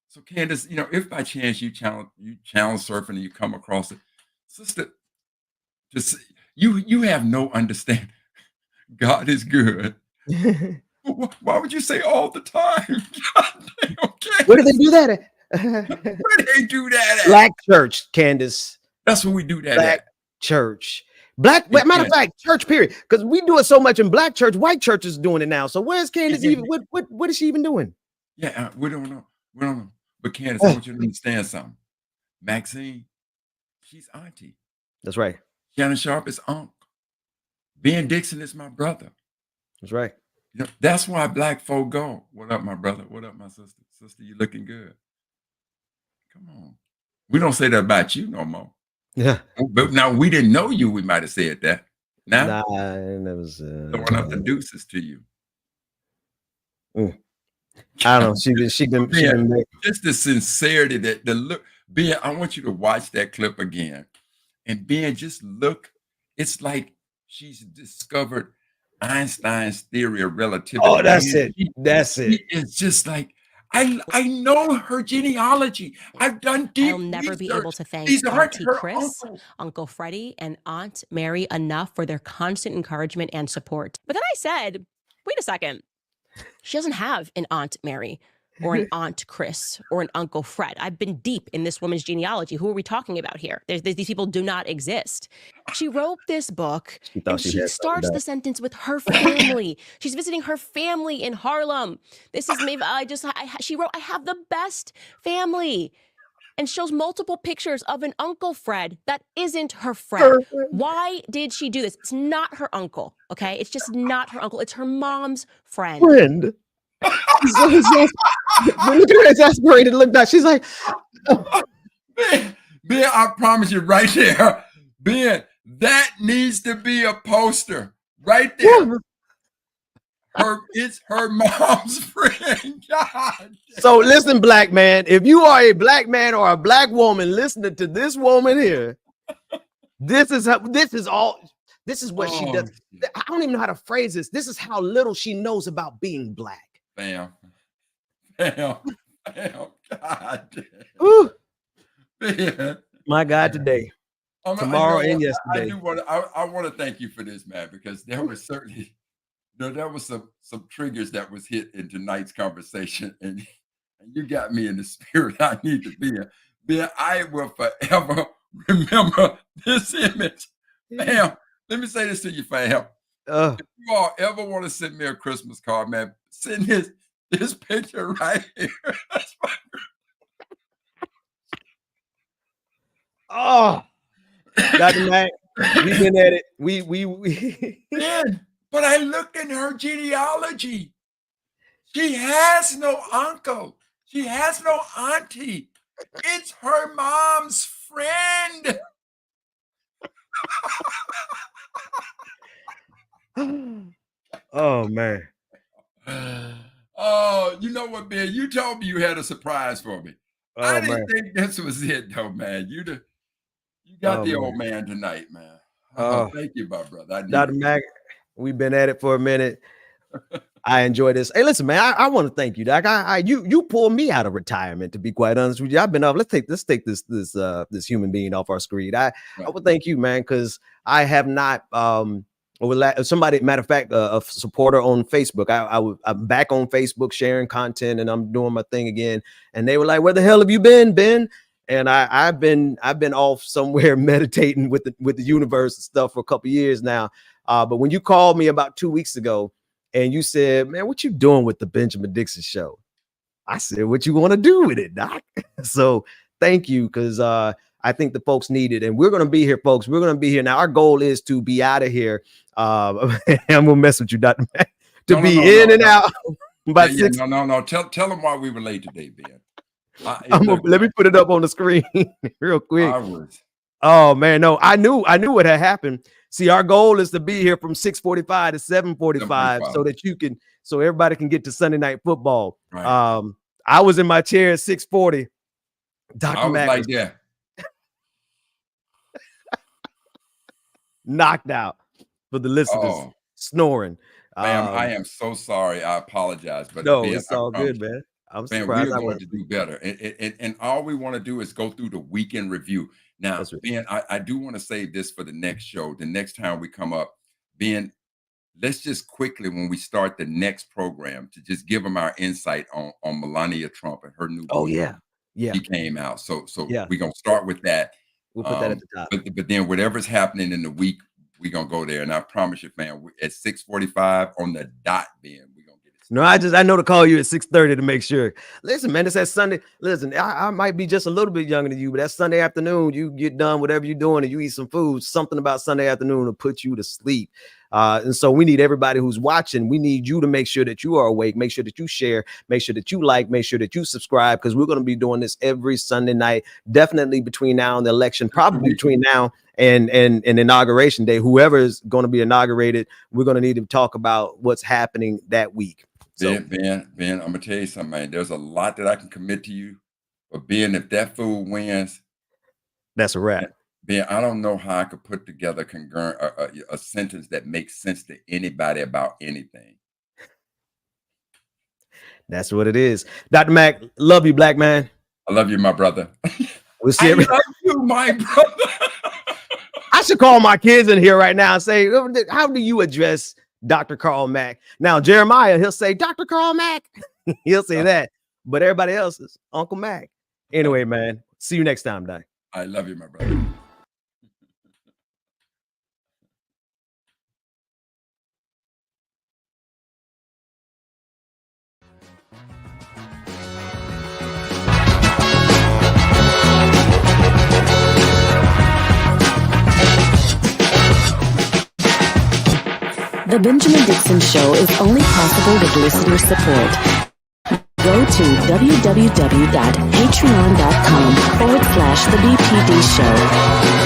So Candace, if by chance you channel surfing and you come across it, sister, just you have no understanding. God is good. Why would you say all the time? God damn, okay. Where do they do that at? Where do they do that at? Black church, Candace. That's where we do that Black at. Church. Matter of fact, church period. Because we do it so much in black church, white church is doing it now. So where's Candace even? What is she even doing? Yeah, we don't know. But Candace, I want you to understand something. Maxine, she's auntie. That's right. Shannon Sharp is uncle. Ben Dixon is my brother. That's right. That's why black folk go. What up, my brother? What up, my sister? Sister, you looking good. Come on. We don't say that about you no more. Yeah. But now we didn't know you. We might have said that. Now, I never said. Throwing up the deuces to you. I don't know. She been just the sincerity that the look. Ben, I want you to watch that clip again, and Ben, just look. It's like she's discovered Einstein's theory of relativity. Oh, that's it. It's just like I know her genealogy. I've done deep I'll never research. be able to thank These aren't Auntie her Chris, uncles. Uncle Freddie, and Aunt Mary enough for their constant encouragement and support. But then I said, wait a second. She doesn't have an Aunt Mary or an Aunt Chris or an Uncle Fred. I've been deep in this woman's genealogy. Who are we talking about here? These people do not exist. She wrote this book and she starts the sentence with her family. She's visiting her family in Harlem. This is maybe she wrote, I have the best family. And shows multiple pictures of an Uncle Fred that isn't her Fred. Why did she do this? It's not her uncle, okay? It's just not her uncle. It's her mom's friend. Look at her exasperated look back. She's like, Ben, I promise you right there, Ben, that needs to be a poster right there. It's her mom's friend. God. So listen, black man, if you are a black man or a black woman listening to this woman here, this is what she does. I don't even know how to phrase this. This is how little she knows about being black. Bam. God. Ooh. Man. My God, today. Tomorrow and yesterday. I want to thank you for this, man, because there was certainly there was some triggers that was hit in tonight's conversation, and you got me in the spirit I need to be in. Ben, I will forever remember this image. Fam, let me say this to you, fam. If you all ever want to send me a Christmas card, man, send this picture right here. Oh, Dr. Mack, we've been at it. We Man, but I looked in her genealogy. She has no uncle. She has no auntie. It's her mom's friend. Oh man. Oh, you know what, Ben? You told me you had a surprise for me. I didn't think this was it, though, man. You got the old man tonight, man. Oh, thank you, my brother. Dr. Mack, we've been at it for a minute. I enjoy this. Hey, listen, man, I want to thank you, Doc. You pulled me out of retirement, to be quite honest with you. I've been up. Let's take this human being off our screen. I would thank you, man, because I have not somebody, matter of fact, a supporter on Facebook. I'm back on Facebook sharing content, and I'm doing my thing again. And they were like, "Where the hell have you been, Ben?" And I've been off somewhere meditating with the universe and stuff for a couple years now. But when you called me about 2 weeks ago and you said, "Man, what you doing with the Benjamin Dixon Show?" I said, "What you want to do with it, Doc?" So thank you, because I think the folks need it, and we're going to be here, folks. We're going to be here now. Our goal is to be out of here. I'm gonna mess with you, Dr. Mack, to be in and out. By six. No. Tell them why we were late today, Ben. Let me put it up on the screen real quick. I was. Oh man, no, I knew what had happened. See, our goal is to be here from 6:45 to 7:45 so everybody can get to Sunday Night Football. Right. I was in my chair at 6:40. Dr. Mack was like, yeah, knocked out for the listeners, snoring. Ma'am, I am so sorry. I apologize, but no, it's all good, man. I'm surprised. We're going to do better, and all we want to do is go through the weekend review. Now, Ben, I do want to save this for the next show. The next time we come up, Ben, let's just quickly, when we start the next program, to just give them our insight on Melania Trump and her new book. Oh yeah. He came out. So we're gonna start with that. We'll put that at the top. But then whatever's happening in the week, we're gonna go there. And I promise you, fam, at 6:45 on the dot, Ben, we're gonna get it. No, I know to call you at 6:30 to make sure. Listen, man, it's that Sunday. Listen, I might be just a little bit younger than you, but that Sunday afternoon, you get done whatever you're doing and you eat some food. Something about Sunday afternoon will put you to sleep. And so we need everybody who's watching. We need you to make sure that you are awake. Make sure that you share. Make sure that you like. Make sure that you subscribe, because we're going to be doing this every Sunday night. Definitely between now and the election. Probably between now and inauguration day. Whoever is going to be inaugurated, we're going to need to talk about what's happening that week. So, Ben, I'm gonna tell you something, man. There's a lot that I can commit to you, but Ben, if that fool wins, that's a wrap. Ben, I don't know how I could put together a sentence that makes sense to anybody about anything. That's what it is. Dr. Mack, love you, black man. I love you, my brother. We'll see. I love you, my brother. I should call my kids in here right now and say, how do you address Dr. Carl Mack? Now, Jeremiah, he'll say, Dr. Carl Mack. He'll say that. But everybody else is Uncle Mack. Anyway, man, see you next time, Doc. I love you, my brother. The Benjamin Dixon Show is only possible with listener support. Go to www.patreon.com/The BPD Show.